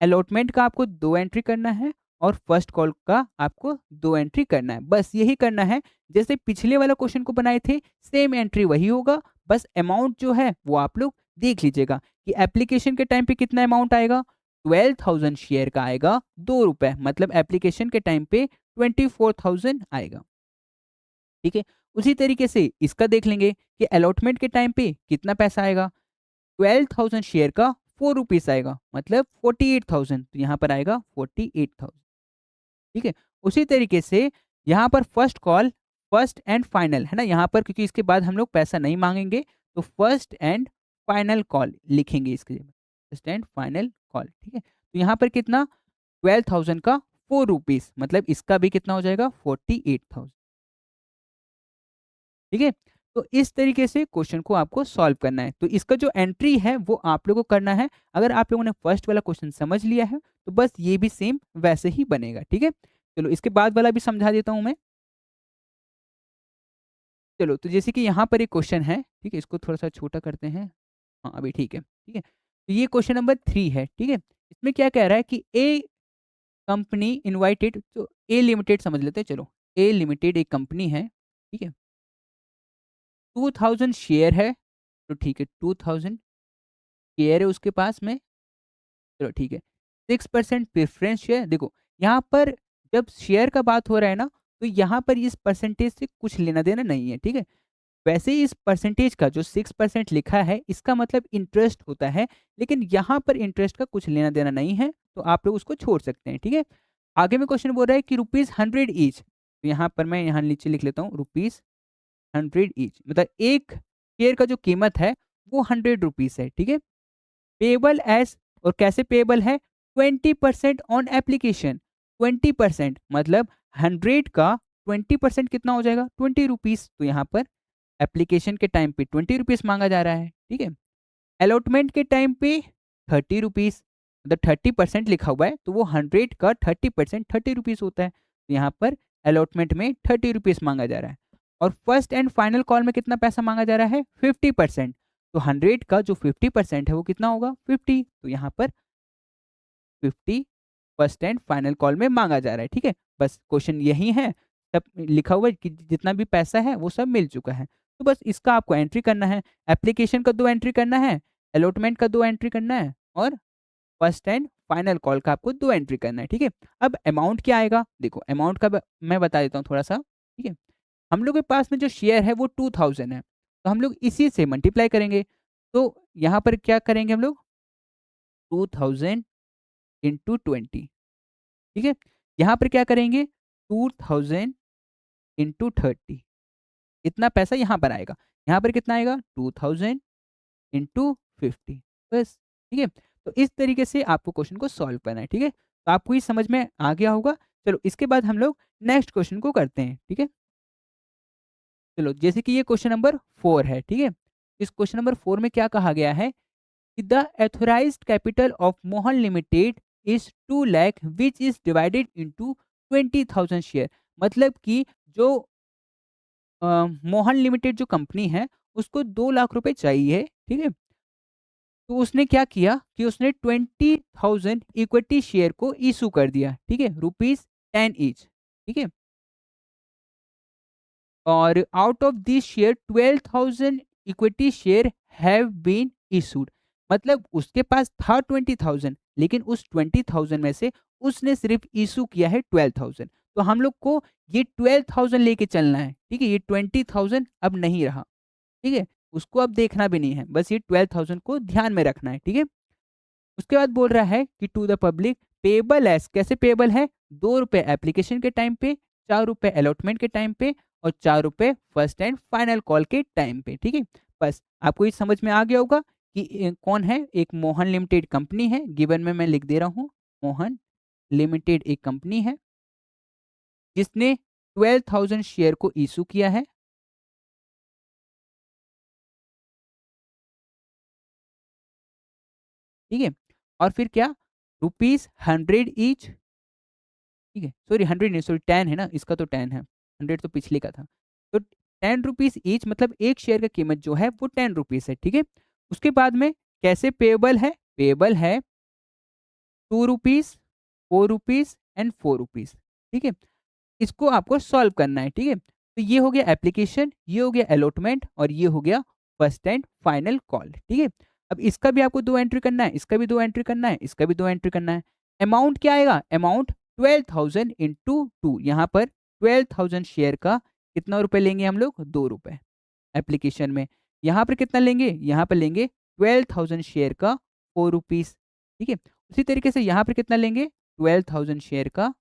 अलॉटमेंट का आपको 2 एंट्री करना है, और फर्स्ट कॉल का आपको 2 एंट्री करना है। बस यही करना है, जैसे पिछले वाला क्वेश्चन को बनाए थे सेम एंट्री वही होगा। बस अमाउंट जो है वो आप लोग देख लीजिएगा कि एप्लीकेशन के टाइम पे कितना अमाउंट आएगा, 12,000 शेयर का आएगा 2 रुपए, मतलब एप्लीकेशन के टाइम पे 24,000 आएगा। ठीक है, उसी तरीके से इसका देख लेंगे कि अलॉटमेंट के टाइम पे कितना पैसा आएगा, 12,000 शेयर का 4 रुपीज आएगा, मतलब 48,000, तो यहाँ पर आएगा 48,000। ठीक है, उसी तरीके से यहाँ पर first call, first and final है ना, यहाँ पर क्योंकि इसके बाद हम लोग पैसा नहीं मांगेंगे, तो फर्स्ट एंड फाइनल कॉल लिखेंगे इसके लिए, फर्स्ट एंड फाइनल कॉल। ठीक है, तो यहाँ पर कितना, 12,000 का 4 रुपीज, मतलब इसका भी कितना हो जाएगा 48,000। ठीक है, तो इस तरीके से क्वेश्चन को आपको सॉल्व करना है। तो इसका जो एंट्री है वो आप लोगों को करना है। अगर आप लोगों ने फर्स्ट वाला क्वेश्चन समझ लिया है तो बस ये भी सेम वैसे ही बनेगा। ठीक है, चलो इसके बाद वाला भी समझा देता हूं मैं। चलो, तो जैसे कि यहाँ पर एक क्वेश्चन है, ठीक है, इसको थोड़ा सा छोटा करते हैं। हाँ, अभी ठीक है। ठीक है, तो ये क्वेश्चन नंबर 3 है। ठीक है, इसमें क्या कह रहा है कि ए कंपनी इनवाइटेड, तो ए लिमिटेड समझ लेते हैं। चलो, ए लिमिटेड एक कंपनी है। ठीक है, 2,000 शेयर है, तो ठीक है 2,000 शेयर है उसके पास में। चलो ठीक है, 6% प्रेफरेंस शेयर। देखो यहाँ पर जब शेयर का बात हो रहा है ना, तो यहाँ पर इस परसेंटेज से कुछ लेना देना नहीं है। ठीक है, वैसे ही इस परसेंटेज का जो 6% लिखा है इसका मतलब इंटरेस्ट होता है, लेकिन यहाँ पर इंटरेस्ट का कुछ लेना देना नहीं है, तो आप लोग उसको छोड़ सकते हैं। ठीक है, आगे में क्वेश्चन बोल रहा है कि रुपीज 100 ईच, तो यहाँ पर मैं यहाँ नीचे लिख लेता हूँ रुपीज 100 ईच, मतलब एक शेयर का जो कीमत है वो 100 रुपीज है। ठीक है, पेबल एज, और कैसे पेबल है, 20% ऑन एप्लीकेशन, 20% मतलब 100 का 20% कितना हो जाएगा 20 रुपीज, तो यहाँ पर एप्लीकेशन के टाइम पे 20 रुपीज मांगा जा रहा है। ठीक है, अलॉटमेंट के टाइम पे 30 रुपीज, मतलब 30% लिखा हुआ है, तो वो 100 का 30% 30 रुपीज होता है, तो यहाँ पर अलॉटमेंट में 30 रुपीज मांगा जा रहा है। और फर्स्ट एंड फाइनल कॉल में कितना पैसा मांगा जा रहा है 50%, तो 100 का जो 50% है वो कितना होगा 50, तो यहाँ पर 50 फर्स्ट एंड फाइनल कॉल में मांगा जा रहा है। ठीक है, बस क्वेश्चन यही है, सब लिखा हुआ है कि जितना भी पैसा है वो सब मिल चुका है, तो बस इसका आपको एंट्री करना है। एप्लीकेशन का 2 एंट्री करना है, अलॉटमेंट का 2 एंट्री करना है, और फर्स्ट एंड फाइनल कॉल का आपको 2 एंट्री करना है। ठीक है, अब अमाउंट क्या आएगा, देखो अमाउंट का मैं बता देता हूँ थोड़ा सा। ठीक है, हम लोग के पास में जो शेयर है वो 2,000 है, तो हम लोग इसी से मल्टीप्लाई करेंगे। तो यहाँ पर क्या करेंगे हम लोग, 2,000 इंटू 20। ठीक है, यहाँ पर क्या करेंगे 2,000 इंटू 30, इतना पैसा यहाँ पर आएगा। यहाँ पर कितना आएगा 2,000 इंटू 50, बस। ठीक है, तो इस तरीके से आपको क्वेश्चन को सॉल्व करना है। ठीक है, तो आपको ये समझ में आ गया होगा। चलो इसके बाद हम लोग नेक्स्ट क्वेश्चन को करते हैं। ठीक है, चलो जैसे कि ये क्वेश्चन नंबर 4 है। ठीक है, इस क्वेश्चन नंबर 4 में क्या कहा गया है कि the authorised capital of Mohan limited is 2 lakh which is divided into 20,000 share, मतलब कि जो मोहन लिमिटेड जो कंपनी है उसको 2 लाख रुपए चाहिए। ठीक है, तो उसने क्या किया कि उसने 20,000 इक्विटी शेयर को इशू कर दिया। ठीक है, रुपीज 10 ईच। ठीक है, और out of this share 12,000 equity share have been issued. मतलब उसके पास था 20,000, लेकिन उस 20,000 में से उसने सिर्फ इशू किया है 12,000। तो हम लोग को ये 12,000 लेके चलना है, ठीक है? ये 20,000 अब नहीं रहा, ठीक है? उसको अब देखना भी नहीं है, बस ये 12,000 को ध्यान में रखना है, ठीक है? उसके बाद बोल रहा है कि to the public payable as, कैसे पेबल है? 2 रुपए एप्लीकेशन के टाइम पे, 4 रुपए अलॉटमेंट के टाइम पे और 4 रुपए फर्स्ट एंड फाइनल कॉल के टाइम पे, ठीक है? बस आपको ये समझ में आ गया होगा कि कौन है। एक मोहन लिमिटेड कंपनी है, गिवन में मैं लिख दे रहा हूँ। मोहन लिमिटेड एक कंपनी है जिसने 12,000 शेयर को इशू किया है, ठीक है? और फिर क्या, ₹100 ईच, ठीक है? सॉरी 100 नहीं, सॉरी 10 है ना, इसका तो 10 है, 100 तो पिछले का था। तो ₹10 ईच, मतलब एक शेयर का कीमत जो है वो ₹10 है, ठीक है? उसके बाद में कैसे पेएबल है? पेएबल है ₹2, ₹4 एंड ₹4, ठीक है? इसको आपको सॉल्व करना है, ठीक है? तो ये हो गया एप्लीकेशन, ये हो गया अलॉटमेंट और ये हो गया फर्स्ट एंड फाइनल कॉल, ठीक है? अब इसका भी आपको 2 एंट्री करना है, इसका भी 2 एंट्री करना है, इसका भी 2 एंट्री करना है। अमाउंट क्या आएगा? अमाउंट 12,000 इंटू 2, यहाँ पर 12,000 शेयर का कितना रुपए लेंगे हम लोग? ₹2 एप्लीकेशन में। यहाँ पर कितना लेंगे? यहाँ पर लेंगे 12,000 शेयर का ₹4, ठीक है? उसी तरीके से यहाँ पर कितना लेंगे? 12,000 शेयर का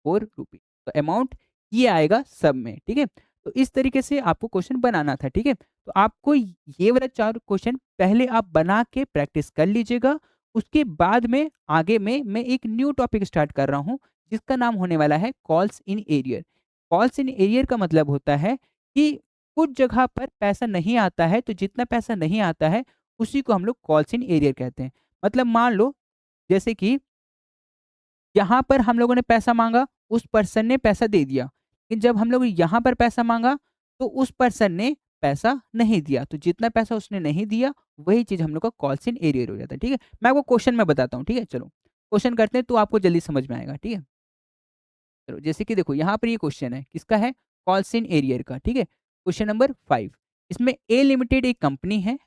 ₹4, तो अमाउंट ये आएगा सब में, ठीक है? तो इस तरीके से आपको क्वेश्चन बनाना था, ठीक है? तो आपको ये वाला 4 क्वेश्चन पहले आप बना के प्रैक्टिस कर लीजिएगा। उसके बाद में आगे में मैं एक न्यू टॉपिक स्टार्ट कर रहा हूँ, जिसका नाम होने वाला है calls in arrear. Calls in arrear का मतलब होता है कि कुछ जगह पर पैसा नहीं आता है, तो जितना पैसा नहीं आता है, उसी को हम लोग कॉल्स इन एरियर कहते हैं। मतलब मान लो, जैसे कि यहाँ पर हम लोगों ने पैसा माँगा, उस पर्सन ने पैसा दे दिया। लेकिन जब हम लोग यहाँ पर पैसा माँगा, तो उस पर्सन ने पैसा नहीं दिया। तो जितना पैसा उसने नहीं दिया, वही चीज़ हम लोग का कॉल्स इन एरियर हो जाता है, ठीक है? मैं आपको क्वेश्चन में बताता हूँ, ठीक है? चलो, क्वेश्चन करते हैं तो आपको जल्दी समझ में आएगा, ठीक है? चलो, जैसे कि देखो यहाँ पर ये क्वेश्चन है, किसका है? कॉल्स इन एरियर का, ठीक है? क्वेश्चन नंबर 5, इसमें ए लिमिटेड एक कंपनी है,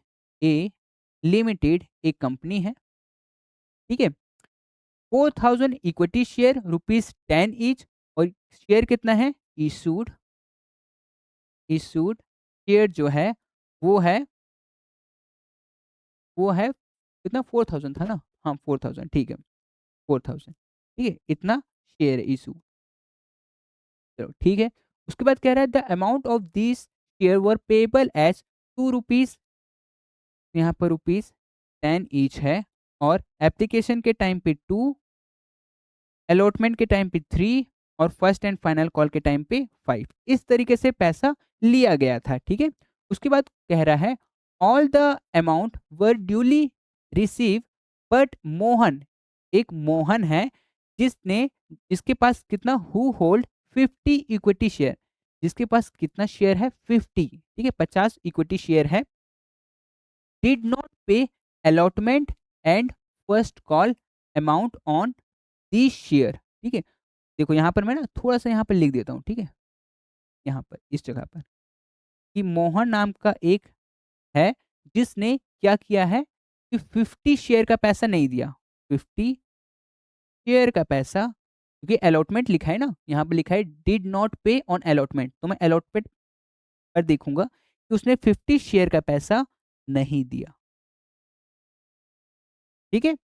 ए लिमिटेड एक कंपनी है, ठीक है? 4,000 इक्विटी शेयर ₹10 ईच, और शेयर कितना है? इशूड, इशूड शेयर जो है वो है, वो है कितना? 4,000 था ना? हाँ, 4,000, ठीक है, 4,000, ठीक है? इतना शेयर इशू, चलो ठीक है। उसके बाद कह रहा है the amount of this share were payable as ₹2, यहाँ पर ₹10 ईच है, और एप्लीकेशन के टाइम पे 2, अलॉटमेंट के टाइम पे 3 और फर्स्ट एंड फाइनल कॉल के टाइम पे 5। इस तरीके से पैसा लिया गया था, ठीक है? उसके बाद कह रहा है all the amount were duly receive, but Mohan, एक मोहन है जिसने, जिसके पास कितना, हु होल्ड 50 इक्विटी शेयर, जिसके पास कितना शेयर है? 50, ठीक है? 50 इक्विटी शेयर है, डिड नॉट पे allotment and first call amount on this share, ठीक है? देखो यहाँ पर मैं ना थोड़ा-सा यहाँ पर लिख देता हूँ, ठीक है? यहाँ पर इस जगह पर कि मोहन नाम का एक है जिसने क्या किया है कि 50 शेयर का पैसा नहीं दिया। 50 शेयर का पैसा, क्योंकि अलॉटमेंट लिखा है ना, यहाँ पे लिखा है डिड नॉट पे ऑन अलॉटमेंट, तो मैं अलॉटमेंट पर देखूँगा कि उसने 50 शेयर का पैसा नहीं दिया, ठीक है?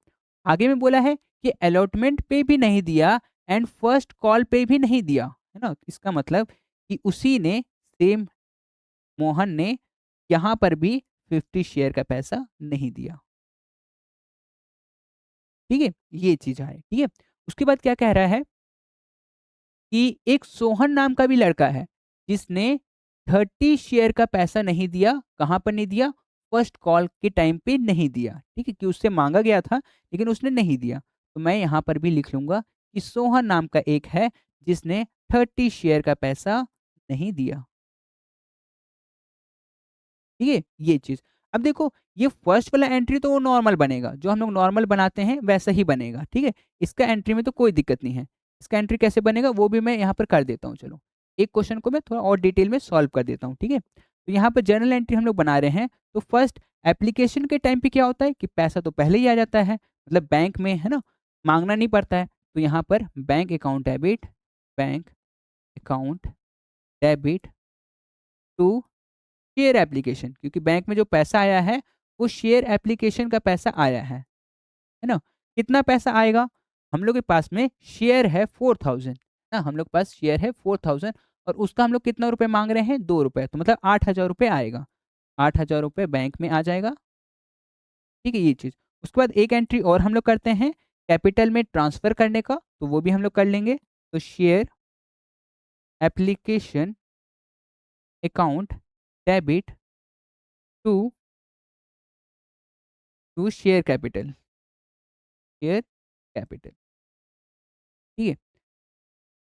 आगे में बोला है कि अलॉटमेंट पे भी नहीं दिया एंड फर्स्ट कॉल पे भी नहीं दिया, है ना? इसका मतलब कि उसी ने, सेम मोहन ने यहाँ पर भी 50 शेयर का पैसा नहीं दिया, ठीक है? ये चीज़ है, ठीक है? उसके बाद क्या कह रहा है कि एक सोहन नाम का भी लड़का है, जिसने 30 शेयर का पैसा नहीं दिया, कहाँ पर नहीं दिया? फर्स्ट कॉल के टाइम पे नहीं दिया, ठीक है? कि उससे माँगा गया था, लेकिन उसने नहीं दिया। तो मैं यहाँ पर भी लिख लूँगा कि सोहन नाम का एक है, जिसने 30 शेयर का पैसा नहीं दिया, ठीक है? ये चीज़। अब देखो, ये फर्स्ट वाला एंट्री तो वो नॉर्मल बनेगा, जो हम लोग नॉर्मल बनाते हैं वैसा ही बनेगा, ठीक है? इसका एंट्री में तो कोई दिक्कत नहीं है। इसका एंट्री कैसे बनेगा वो भी मैं यहाँ पर कर देता हूँ, चलो। एक क्वेश्चन को मैं थोड़ा और डिटेल में सॉल्व कर देता हूँ, ठीक है? तो यहाँ पर जर्नल एंट्री हम लोग बना रहे हैं, तो फर्स्ट एप्लीकेशन के टाइम पे क्या होता है कि पैसा तो पहले ही आ जाता है, मतलब बैंक में, है ना? माँगना नहीं पड़ता है। तो यहाँ पर bank account debit to share application, क्योंकि बैंक में जो पैसा आया है, वो शेयर एप्लीकेशन का पैसा आया है ना? कितना पैसा आएगा? हम लोग के पास में शेयर है 4000, ना हम लोग के पास शेयर है 4000 और उसका हम लोग कितना रुपए माँग रहे हैं? ₹2, तो मतलब ₹8000 आएगा। ₹8000 बैंक में आ जाएगा, ठीक है ये चीज़। उसके बाद एक एंट्री और हम लोग करते हैं कैपिटल में ट्रांसफ़र करने का, तो वो भी हम लोग कर लेंगे। तो share application account debit to share capital, ठीक है?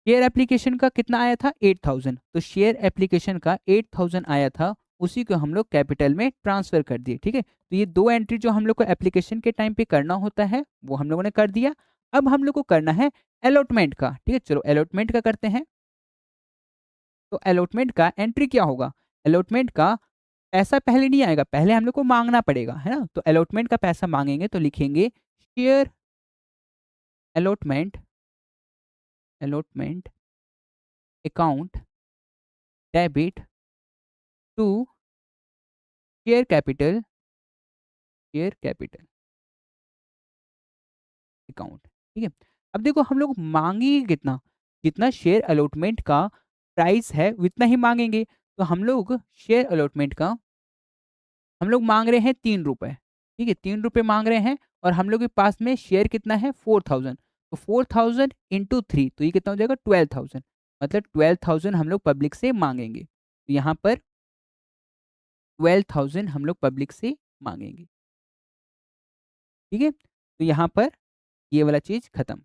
शेयर एप्लीकेशन का कितना आया था? 8000, तो शेयर एप्लीकेशन का 8000 आया था, उसी को हम लोग कैपिटल में ट्रांसफ़र कर दिए, ठीक है? तो ये 2 एंट्री जो हम लोग को एप्लीकेशन के टाइम पे करना होता है, वो हम लोगों ने कर दिया। अब हम लोग को करना है अलॉटमेंट का, ठीक है? चलो अलॉटमेंट का करते हैं। तो अलॉटमेंट का एंट्री क्या होगा? अलॉटमेंट का पैसा पहले नहीं आएगा, पहले हम लोग को माँगना पड़ेगा, है ना? तो अलॉटमेंट का पैसा माँगेंगे तो लिखेंगे share allotment allotment account debit to share capital account, ठीक है? अब देखो हम लोग माँगेंगे कितना? जितना शेयर अलॉटमेंट का प्राइस है उतना ही माँगेंगे। तो हम लोग शेयर अलॉटमेंट का हम लोग माँग रहे हैं ₹3, ठीक है? ₹3 माँग रहे हैं और हम लोग के पास में शेयर कितना है? 4000, तो 4000 इंटू 3, तो ये कितना हो जाएगा? 12000, मतलब 12000 हम लोग पब्लिक से माँगेंगे। तो यहाँ पर 12000 हम लोग पब्लिक से माँगेंगे, ठीक है? तो यहाँ पर ये वाला चीज़ खत्म।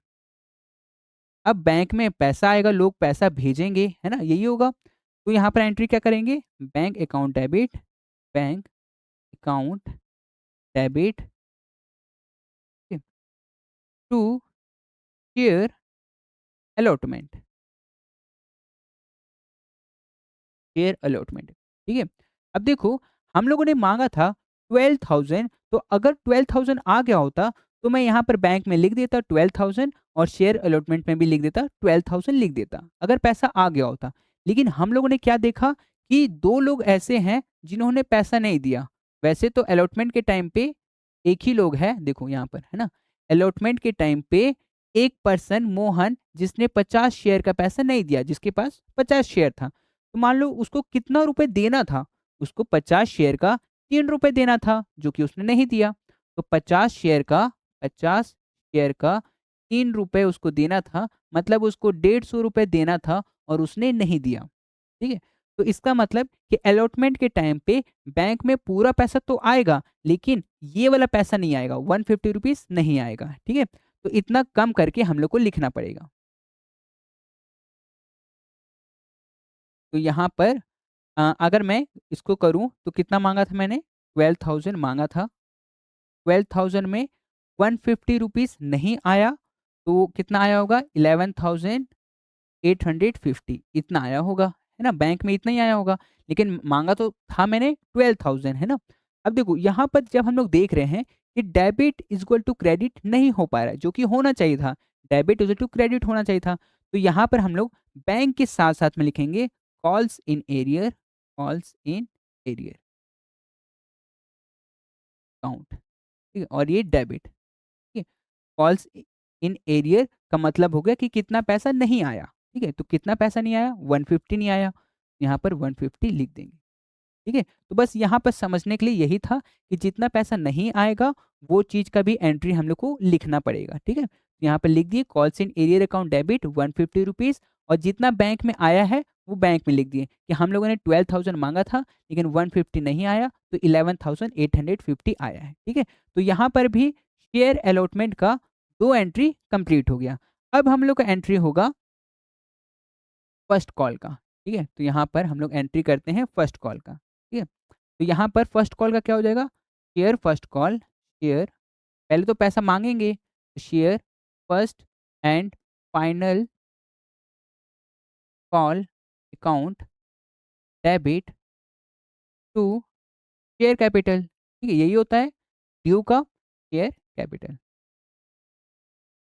अब बैंक में पैसा आएगा, लोग पैसा भेजेंगे, है ना? यही होगा। तो यहाँ पर एंट्री क्या करेंगे? Bank account debit to share allotment ठीक है? अब देखो हम लोगों ने माँगा था 12000, तो अगर 12000 आ गया होता, तो मैं यहाँ पर बैंक में लिख देता 12000 और शेयर अलॉटमेंट में भी लिख देता 12000 लिख देता, अगर पैसा आ गया होता। लेकिन हम लोगों ने क्या देखा कि 2 लोग ऐसे हैं जिन्होंने पैसा नहीं दिया। वैसे तो अलॉटमेंट के टाइम पे एक ही लोग है, देखो यहाँ पर, है ना? अलॉटमेंट के टाइम पे एक पर्सन मोहन जिसने 50 शेयर का पैसा नहीं दिया, जिसके पास 50 शेयर था। तो मान लो उसको कितना रुपए देना था? उसको 50 शेयर का ₹3 देना था, जो कि उसने नहीं दिया। तो 50 शेयर का ₹3 उसको देना था, मतलब उसको ₹150 देना था और उसने नहीं दिया, ठीक है? तो इसका मतलब कि अलॉटमेंट के टाइम पे बैंक में पूरा पैसा तो आएगा, लेकिन ये वाला पैसा नहीं आएगा, ₹150 नहीं आएगा, ठीक है? तो इतना कम करके हम लोग को लिखना पड़ेगा। तो यहाँ पर अगर मैं इसको करूँ तो कितना माँगा था मैंने? 12000 माँगा था। 12000 में ₹150 नहीं आया, तो कितना आया होगा? 11850 इतना आया होगा, है ना? बैंक में इतना ही आया होगा, लेकिन माँगा तो था मैंने 12000, है ना? अब देखो यहाँ पर जब हम लोग देख रहे हैं कि debit is equal to credit नहीं हो पा रहा है, जो कि होना चाहिए था। Debit is equal to credit होना चाहिए था। तो यहाँ पर हम लोग बैंक के साथ-साथ में लिखेंगे calls in arrear calls in arrear account, ठीक है? और ये डेबिट, ठीक है? कॉल्स इन एरियर का मतलब हो गया कि कितना पैसा नहीं आया, ठीक है? तो कितना पैसा नहीं आया? 150 नहीं आया, यहाँ पर 150 लिख देंगे, ठीक है? तो बस यहाँ पर समझने के लिए यही था कि जितना पैसा नहीं आएगा, वो चीज़ का भी एंट्री हम लोग को लिखना पड़ेगा, ठीक है? तो यहाँ पर लिख दिए calls in arrear account debit ₹150 और जितना बैंक में आया है, वो बैंक में लिख दिए कि हम लोगों ने 12000 माँगा था, लेकिन 150 नहीं आया, तो 11850 आया है, ठीक है? तो यहाँ पर भी शेयर अलॉटमेंट का 2 एंट्री कंप्लीट हो गया। अब हम लोग का एंट्री होगा फर्स्ट कॉल का, ठीक है? तो यहाँ पर हम लोग एंट्री करते हैं फर्स्ट कॉल का, ठीक है? तो यहाँ पर फर्स्ट कॉल का क्या हो जाएगा? शेयर फर्स्ट कॉल, शेयर पहले तो पैसा माँगेंगे, share first and final call account debit to share capital, ठीक है, यही होता है ड्यू का शेयर कैपिटल,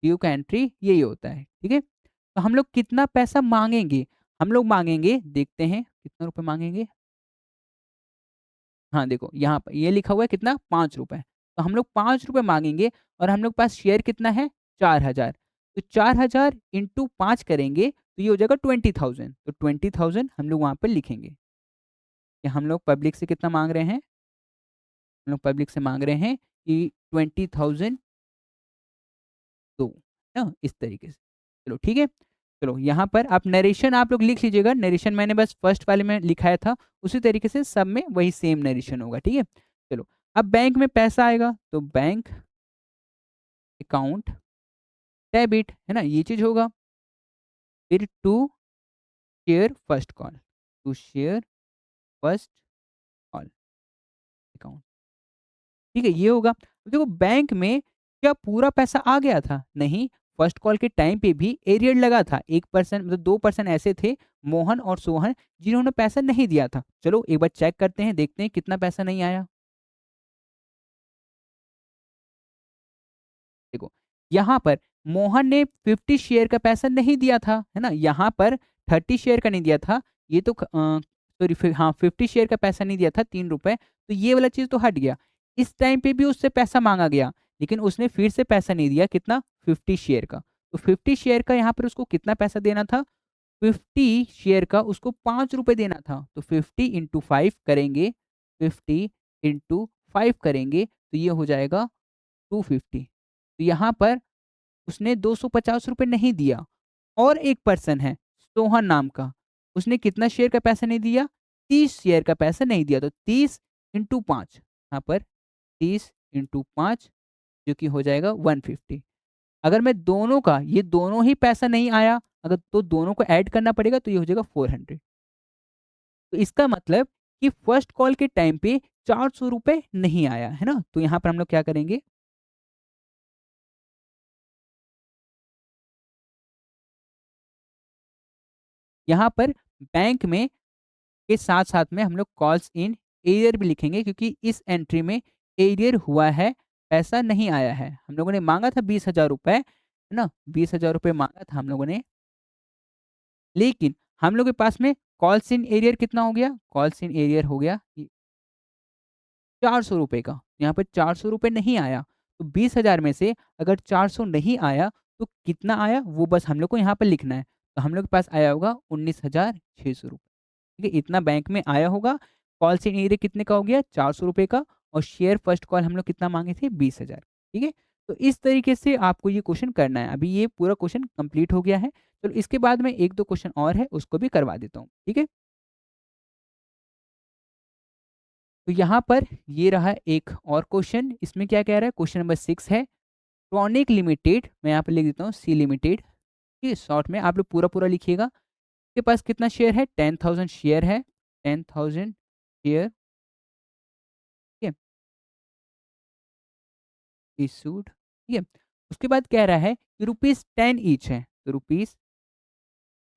ड्यू का एंट्री यही होता है, ठीक है। तो हम लोग कितना पैसा मांगेंगे, हम लोग मांगेंगे, देखते हैं कितना रुपए मांगेंगे। हाँ, देखो यहाँ पर ये लिखा हुआ है कितना, 5 रुपए। तो हम लोग 5 रुपए माँगेंगे और हम लोग के पास शेयर कितना है, 4000। तो 4000 इंटू 5 करेंगे तो ये हो जाएगा 20,000। तो 20,000 हम लोग वहाँ पे लिखेंगे कि हम लोग पब्लिक से कितना माँग रहे हैं, हम लोग पब्लिक से माँग रहे हैं कि 20,000 दो, है ना? इस तरीके से। चलो ठीक है। चलो यहाँ पर आप नरेशन आप लोग लिख लीजिएगा, नरेशन मैंने बस फर्स्ट वाले में लिखाया था, उसी तरीके से सब में वही सेम नरेशन होगा, ठीक है? चलो, अब बैंक में पैसा आएगा तो बैंक अकाउंट डेबिट, है ना? ये चीज़ होगा। फिर to share first call, to share first call account, ठीक है? ये होगा। अब देखो बैंक में क्या पूरा पैसा आ गया था? नहीं, फर्स्ट कॉल के टाइम पे भी एरियर लगा था। 1% मतलब 2% ऐसे थे, मोहन और सोहन, जिन्होंने पैसा नहीं दिया था। चलो एक बार चेक करते हैं, देखते हैं कितना पैसा नहीं आया। देखो, यहाँ पर मोहन ने 50 शेयर का पैसा नहीं दिया था, है ना? यहाँ पर 30 शेयर का नहीं दिया था। ये तो सॉरी हाँ, 50 शेयर का पैसा नहीं दिया था, 3 रुपए, तो ये वाला चीज़ तो हट गया। इस टाइम पे भी उससे पैसा माँगा गया, लेकिन उसने फिर से पैसा नहीं दिया, कितना? 50 शेयर का। तो 50 शेयर का यहाँ पर उसको कितना पैसा देना था? 50 शेयर का उसको 5 रुपए देना था। तो 50 इंटू 5 करेंगे, 50 इंटू 5 करेंगे, तो ये हो जाएगा 250। तो यहाँ पर उसने 250 रुपए नहीं दिया। और एक पर्सन है सोहन नाम का, उसने कितना शेयर का पैसा नहीं दिया? 30 शेयर का पैसा नहीं दिया। तो 30 इंटू 5, यहाँ पर 30 इंटू 5 जो कि हो जाएगा 150। अगर मैं दोनों का, ये दोनों ही पैसा नहीं आया, अगर तो दोनों को ऐड करना पड़ेगा तो ये हो जाएगा 400। तो इसका मतलब कि फर्स्ट कॉल के टाइम पे 400 रुपए नहीं आया, है ना? तो यहाँ पर हम लोग क्या करेंगे, यहाँ पर बैंक में के साथ-साथ में हम लोग कॉल्स इन एरियर भी लिखेंगे, क्योंकि इस एंट्री में एरियर हुआ है, पैसा नहीं आया है। हम लोगों ने माँगा था 20,000 रुपए, है ना? 20,000 रुपए माँगा था हम लोगों ने, लेकिन हम लोग के पास में कॉल्स इन एरियर कितना हो गया? कॉल्स इन एरियर हो गया ये 400 रुपए का। यहाँ पर 400 रुपए नहीं आया, तो 20,000 में से अगर 400 नहीं आया, तो कितना आया वो बस हम लोग को यहाँ पर लिखना है। तो हम लोग के पास आया होगा 19,600 रुपए। ठीक है, इतना बैंक में आया होगा। कॉल से एरिया कितने का हो गया? 400 रुपए का। और शेयर फर्स्ट कॉल हम लोग कितना माँगे थे? 20,000। ठीक है? तो इस तरीके से आपको ये क्वेश्चन करना है। अभी ये पूरा क्वेश्चन कंप्लीट हो गया है। चलो इसके बाद में 1-2 क्वेश्चन और है, उसको भी करवा देता हूँ। ठीक है? तो यहाँ पर ये रहा एक और क्वेश्चन। इसमें क्या कह रहा है? क्वेश्चन नंबर 6 है। ट्रॉनिक लिमिटेड, मैं यहाँ पे लिख देता हूँ सी लिमिटेड। ठीक है? शॉर्ट में आप लोग पूरा-पूरा लिखिएगा। के पास कितना शेयर है? 10,000 शेयर है। 10,000 शेयर, ठीक है? इश्यूड, ठीक है? उसके बाद कह रहा है कि रुपीज़ 10 ईच है, तो रुपीज़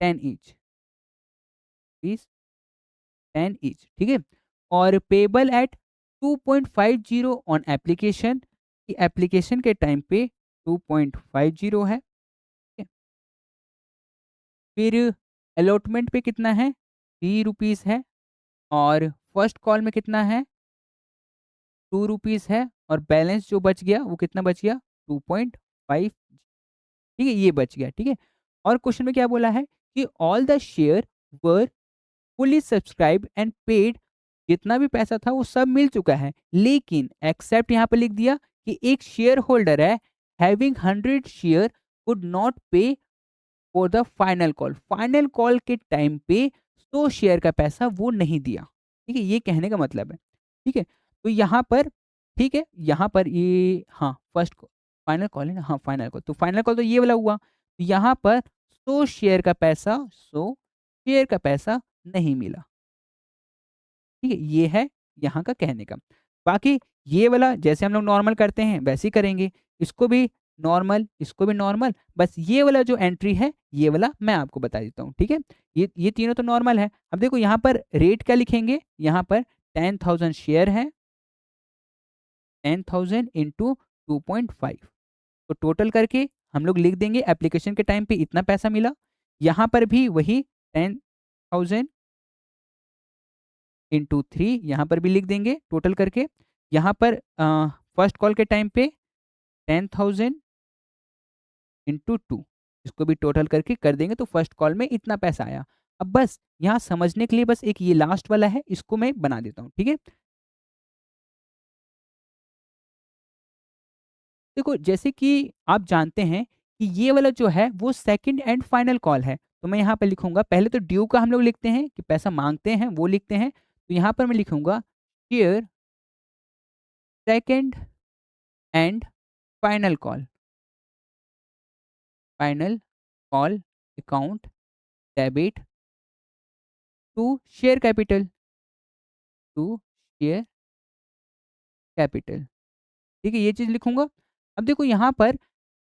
10 ईच, रुपीज़ 10 ईच, ठीक है? और पेएबल एट 2.50 ऑन एप्लीकेशन, कि एप्लीकेशन के टाइम पे 2.50 है, ठीक है? फिर अलॉटमेंट पे कितना है? 3 रुपीज़ है। और फर्स्ट कॉल में कितना है? 2 रुपीज़ है। और बैलेंस जो बच गया वो कितना बच गया? 2.5, ठीक है? ये बच गया, ठीक है? और क्वेश्चन में क्या बोला है कि all the share were fully subscribed and paid, जितना भी पैसा था वो सब मिल चुका है, लेकिन एक्सेप्ट यहाँ पे लिख दिया कि एक शेयर होल्डर है हैविंग 100 शेयर कुड नॉट पे for the final call, final call के टाइम पे 100 शेयर का पैसा वो नहीं दिया। ठीक है, ये कहने का मतलब है। ठीक है, तो यहाँ पर, ठीक है, यहाँ पर ये हाँ फर्स्ट फाइनल कॉल है ना, हाँ फाइनल कॉल, तो फाइनल कॉल तो ये वाला हुआ। तो यहाँ पर 100 शेयर का पैसा, 100 शेयर का पैसा नहीं मिला। ठीक है, ये है यहाँ का कहने का। बाकी ये वाला जैसे हम लोग नॉर्मल करते हैं वैसे ही करेंगे। इसको भी नॉर्मल, इसको भी नॉर्मल, बस ये वाला जो एंट्री है ये वाला मैं आपको बता देता हूँ, ठीक है? ये तीनों तो नॉर्मल है। अब देखो यहाँ पर रेट क्या लिखेंगे, यहाँ पर 10,000 शेयर है, 10,000 इंटू 2.5, तो टोटल करके हम लोग लिख देंगे एप्लीकेशन के टाइम पे इतना पैसा मिला। यहाँ पर भी वही 10,000 इंटू 3 यहाँ पर भी लिख देंगे टोटल करके। यहाँ पर फर्स्ट कॉल के टाइम पे 10,000 इंटू 2, इसको भी टोटल करके कर देंगे तो फर्स्ट कॉल में इतना पैसा आया। अब बस यहाँ समझने के लिए बस एक ये लास्ट वाला है, इसको मैं बना देता हूँ, ठीक है? देखो जैसे कि आप जानते हैं कि ये वाला जो है वो सेकंड एंड फाइनल कॉल है, तो मैं यहाँ पे लिखूंगा, पहले तो ड्यू का हम लोग लिखते हैं कि पैसा मांगते हैं वो लिखते हैं, तो यहाँ पर मैं लिखूंगा share second and final call, final call account debit to share capital, to share capital, ठीक है? ये चीज़ लिखूंगा। अब देखो यहाँ पर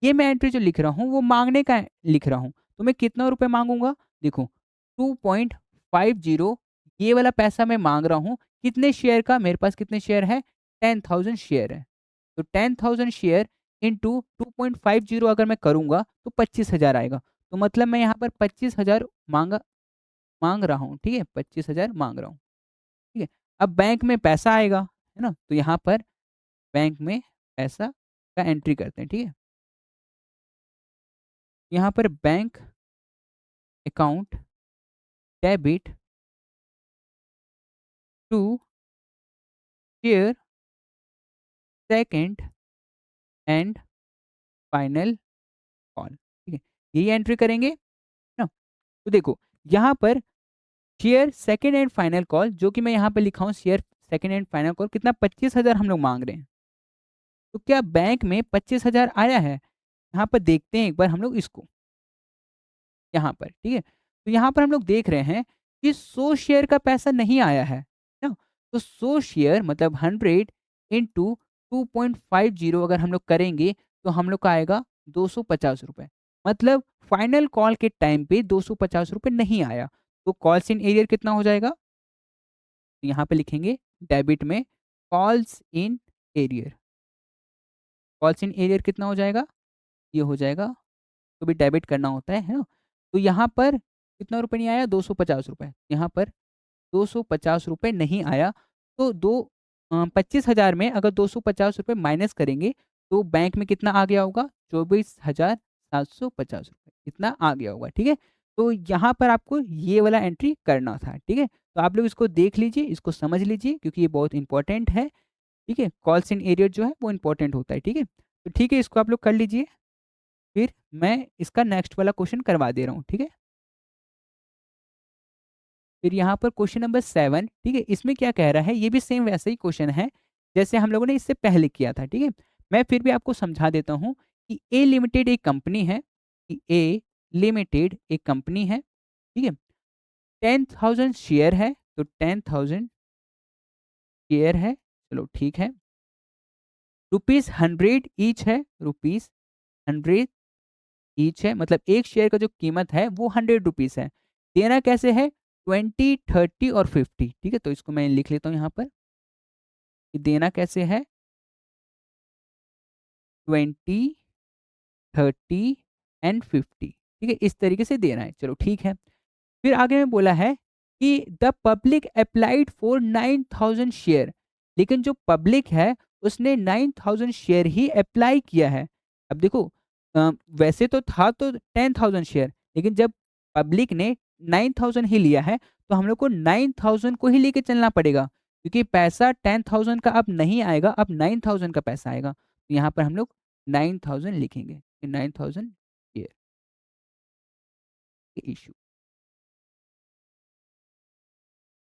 ये मैं एंट्री जो लिख रहा हूँ वो माँगने का लिख रहा हूँ, तो मैं कितना रुपए माँगूँगा? देखो 2.50 ये वाला पैसा मैं माँग रहा हूँ, कितने शेयर का? मेरे पास कितने शेयर है? 10,000 शेयर है। तो 10,000 शेयर इंटू 2.50 अगर मैं करूँगा तो 25,000 आएगा। तो मतलब मैं यहाँ पर 25,000 माँग रहा हूँ, ठीक है? 25,000 माँग रहा हूँ, ठीक है? अब बैंक में पैसा आएगा, है ना? तो यहाँ पर बैंक में पैसा का एंट्री करते हैं, ठीक है? यहाँ पर bank account debit to share second and final call, ठीक है? यही एंट्री करेंगे ना? तो देखो यहाँ पर share second and final call जो कि मैं यहाँ पे लिखा हूँ, share second and final call कितना 25,000 हम लोग मांग रहे हैं। तो क्या बैंक में 25,000 आया है? यहाँ पर देखते हैं एक बार हम लोग इसको, यहाँ पर, ठीक है? तो यहाँ पर हम लोग देख रहे हैं कि 100 शेयर का पैसा नहीं आया है ना? तो 100 शेयर मतलब 100 इंटू 2.50 अगर हम लोग करेंगे तो हम लोग का आएगा 250 रुपए। मतलब फाइनल कॉल के टाइम पे 250 रुपए नहीं आया। तो कॉल्स इन एरियर कितना हो जाएगा? तो यहाँ पे लिखेंगे डेबिट में calls in arrear, calls in arrear कितना हो जाएगा? ये हो जाएगा, तो भी डेबिट करना होता है ना? तो यहाँ पर कितना रुपए नहीं आया? 250 रुपए। यहाँ पर 250 रुपए नहीं आया, तो 25,000 में अगर 250 रुपए माइनस करेंगे, तो बैंक में कितना आ गया होगा? 24,750 रुपए, इतना आ गया होगा, ठीक है? तो यहाँ पर आपको ये वाला एंट्री करना था, ठीक है? तो आप लोग इसको देख लीजिए, इसको समझ लीजिए क्योंकि ये बहुत इंपॉर्टेंट है, ठीक है? कॉल्स इन एरियर जो है वो इंपॉर्टेंट होता है, ठीक है? तो ठीक है, इसको आप लोग कर लीजिए, फिर मैं इसका नेक्स्ट वाला क्वेश्चन करवा दे रहा हूँ, ठीक है? फिर यहाँ पर क्वेश्चन नंबर 7, ठीक है? इसमें क्या कह रहा है, ये भी सेम वैसा ही क्वेश्चन है, जैसे हम लोगों ने इससे पहले किया था, ठीक है? मैं फिर भी आपको समझा देता हूँ कि ए लिमिटेड एक कंपनी है, कि ए लिमिटेड एक कंपनी है, ठीक है? 10,000 शेयर है, तो 10,000 शेयर है, चलो ठीक है। रुपीज़ 100 ईच है, रुपीज़ 100 ईच है, मतलब एक शेयर का जो कीमत है वो 100 रुपीज़ है। देना कैसे है? 20, 30 और 50, ठीक है? तो इसको मैं लिख लेता हूँ यहाँ पर, कि देना कैसे है? 20, 30 एंड 50, ठीक है? इस तरीके से देना है, चलो ठीक है। फिर आगे में बोला है कि the public applied for 9,000 share, लेकिन जो पब्लिक है उसने 9,000 शेयर ही अप्लाई किया है। अब देखो वैसे तो था तो 10,000 शेयर, लेकिन जब पब्लिक ने 9,000 ही लिया है तो हम लोग को 9,000 को ही लेके चलना पड़ेगा, क्योंकि पैसा 10,000 का अब नहीं आएगा, अब 9,000 का पैसा आएगा। तो यहाँ पर हम लोग 9,000 लिखेंगे, 9,000 शेयर इशू,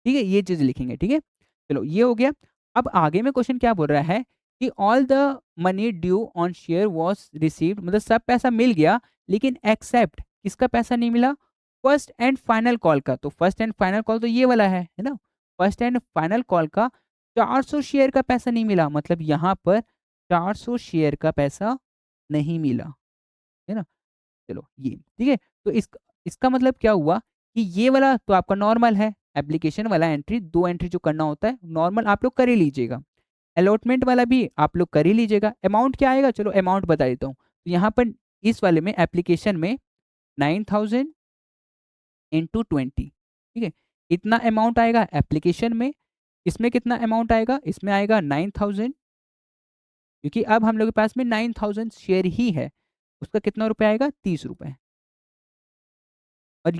ठीक है? ये चीज़ लिखेंगे, ठीक है? चलो ये हो गया। अब आगे में क्वेश्चन क्या बोल रहा है कि all the money due on share was received, मतलब सब पैसा मिल गया, लेकिन एक्सेप्ट किसका पैसा नहीं मिला? फर्स्ट एंड फाइनल कॉल का। तो फर्स्ट एंड फाइनल कॉल तो ये वाला है ना? फर्स्ट एंड फाइनल कॉल का 400 शेयर का पैसा नहीं मिला, मतलब यहाँ पर 400 शेयर का पैसा नहीं मिला, है ना? चलो ये, ठीक है? तो इसका मतलब क्या हुआ कि ये वाला तो आपका नॉर्मल है, एप्लीकेशन वाला एंट्री 2 एंट्री जो करना होता है, नॉर्मल आप लोग कर ही लीजिएगा। अलॉटमेंट वाला भी आप लोग कर ही लीजिएगा। अमाउंट क्या आएगा? चलो अमाउंट बता देता हूँ। तो यहाँ पर इस वाले में एप्लीकेशन में 9000 इंटू 20, ठीक है? इतना अमाउंट आएगा एप्लीकेशन में। इसमें कितना अमाउंट आएगा? इसमें आएगा 9000, क्योंकि अब हम लोग के पास में 9000 शेयर ही है। उसका कितना रुपए आएगा? 30 रुपए। और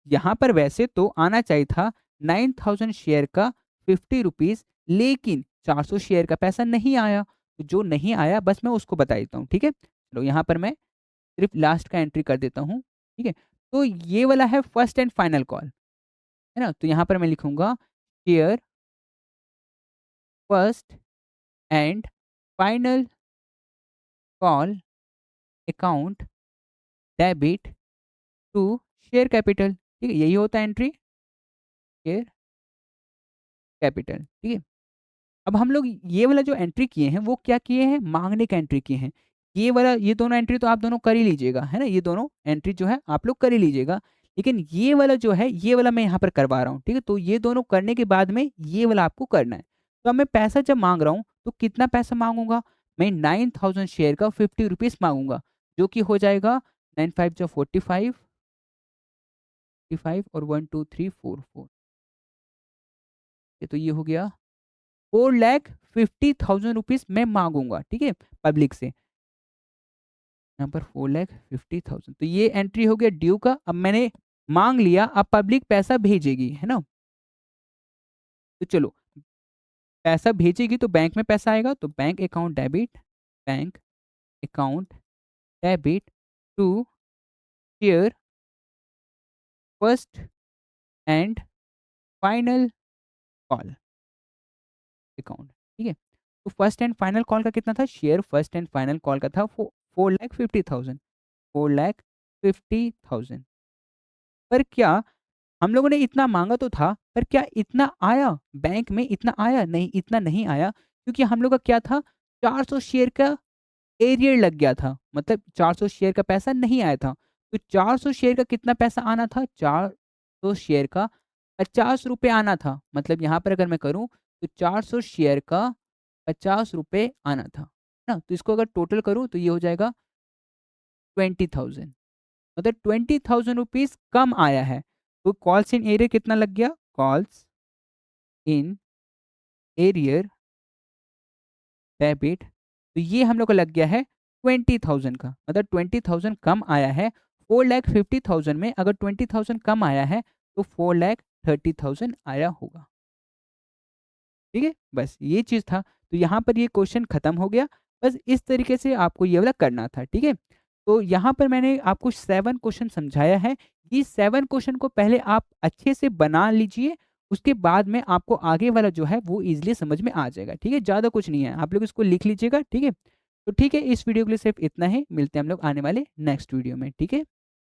यहाँ पर वैसे तो आना चाहिए था 9000 शेयर का 50 रुपीज़, लेकिन 400 शेयर का पैसा नहीं आया। तो जो नहीं आया बस मैं उसको बता देता हूँ, ठीक है? चलो यहाँ पर मैं सिर्फ़ लास्ट का एंट्री कर देता हूँ, ठीक है? तो ये वाला है फर्स्ट एंड फाइनल कॉल, है ना? तो यहाँ पर मैं लिखूँगा share first and final call account debit to share capital, ठीक है? यही होता है एंट्री, शेयर कैपिटल, ठीक है? अब हम लोग ये वाला जो एंट्री किए हैं, वो क्या किए हैं? माँगने का एंट्री किए हैं। ये दोनों एंट्री तो आप दोनों कर ही लीजिएगा, है ना? ये दोनों एंट्री जो है आप लोग कर ही लीजिएगा। लेकिन ये वाला जो है, ये वाला मैं यहाँ पर करवा रहा हूँ, ठीक है? तो ये दोनों करने के बाद में ये वाला आपको करना है। तो अब मैं पैसा जब माँग रहा हूँ, तो कितना पैसा माँगूँगा? मैं 9000 शेयर का 50 रुपीज़ माँगूँगा, जो कि हो जाएगा 9 5 जा 45, 45 और 1 2 3 4 4, ये तो ये हो गया 4,50,000 रुपीज़ मैं माँगूँगा, ठीक है? पब्लिक से। यहाँ पर 4,50,000, तो ये एंट्री हो गया ड्यू का। अब मैंने माँग लिया, अब पब्लिक पैसा भेजेगी, है ना? तो चलो, पैसा भेजेगी तो बैंक में पैसा आएगा, तो bank account debit to share first and final call account, ठीक है? तो फर्स्ट एंड फाइनल कॉल का कितना था? Share first and final call का था 4,50,000, 4,50,000। पर क्या हम लोगों ने इतना माँगा तो था, पर क्या इतना आया? बैंक में इतना आया? नहीं, इतना नहीं आया, क्योंकि हम लोग का क्या था? 400 शेयर का एरियर लग गया था। मतलब 400 शेयर का पैसा नहीं आया था। तो 400 शेयर का कितना पैसा आना था? 400 शेयर का ₹50 आना था। मतलब यहाँ पर अगर मैं करूँ, तो 400 शेयर का ₹50 आना था। है ना? तो इसको अगर टोटल करूँ, तो ये हो जाएगा 20,000। मतलब 20,000 रुपीज़ कम आया है। तो कॉल्स इन एरियर कितना लग गया? कॉल्स इन एरियर डेबिट, तो ये हम लोग का लग गया है 20,000 का। मतलब 20,000 कम आया है। 4,50,000 में अगर 20,000 कम आया है, तो 4,30,000 आया होगा। ठीक है? बस ये चीज़ था। तो यहाँ पर ये क्वेश्चन खत्म हो गया। बस इस तरीके से आपको ये वाला करना था, ठीक है? तो यहाँ पर मैंने आपको 7 क्वेश्चन समझाया है। ये 7 क्वेश्चन को पहले आप अच्छे से बना लीजिए, उसके बाद में आपको आगे वाला जो है वो ईज़िली समझ में आ जाएगा, ठीक है? ज़्यादा कुछ नहीं है, आप लोग इसको लिख लीजिएगा, ठीक है? तो ठीक है, इस वीडियो के लिए सिर्फ़ इतना ही। मिलते हैं हम लोग आने वाले नेक्स्ट वीडियो में, ठीक है?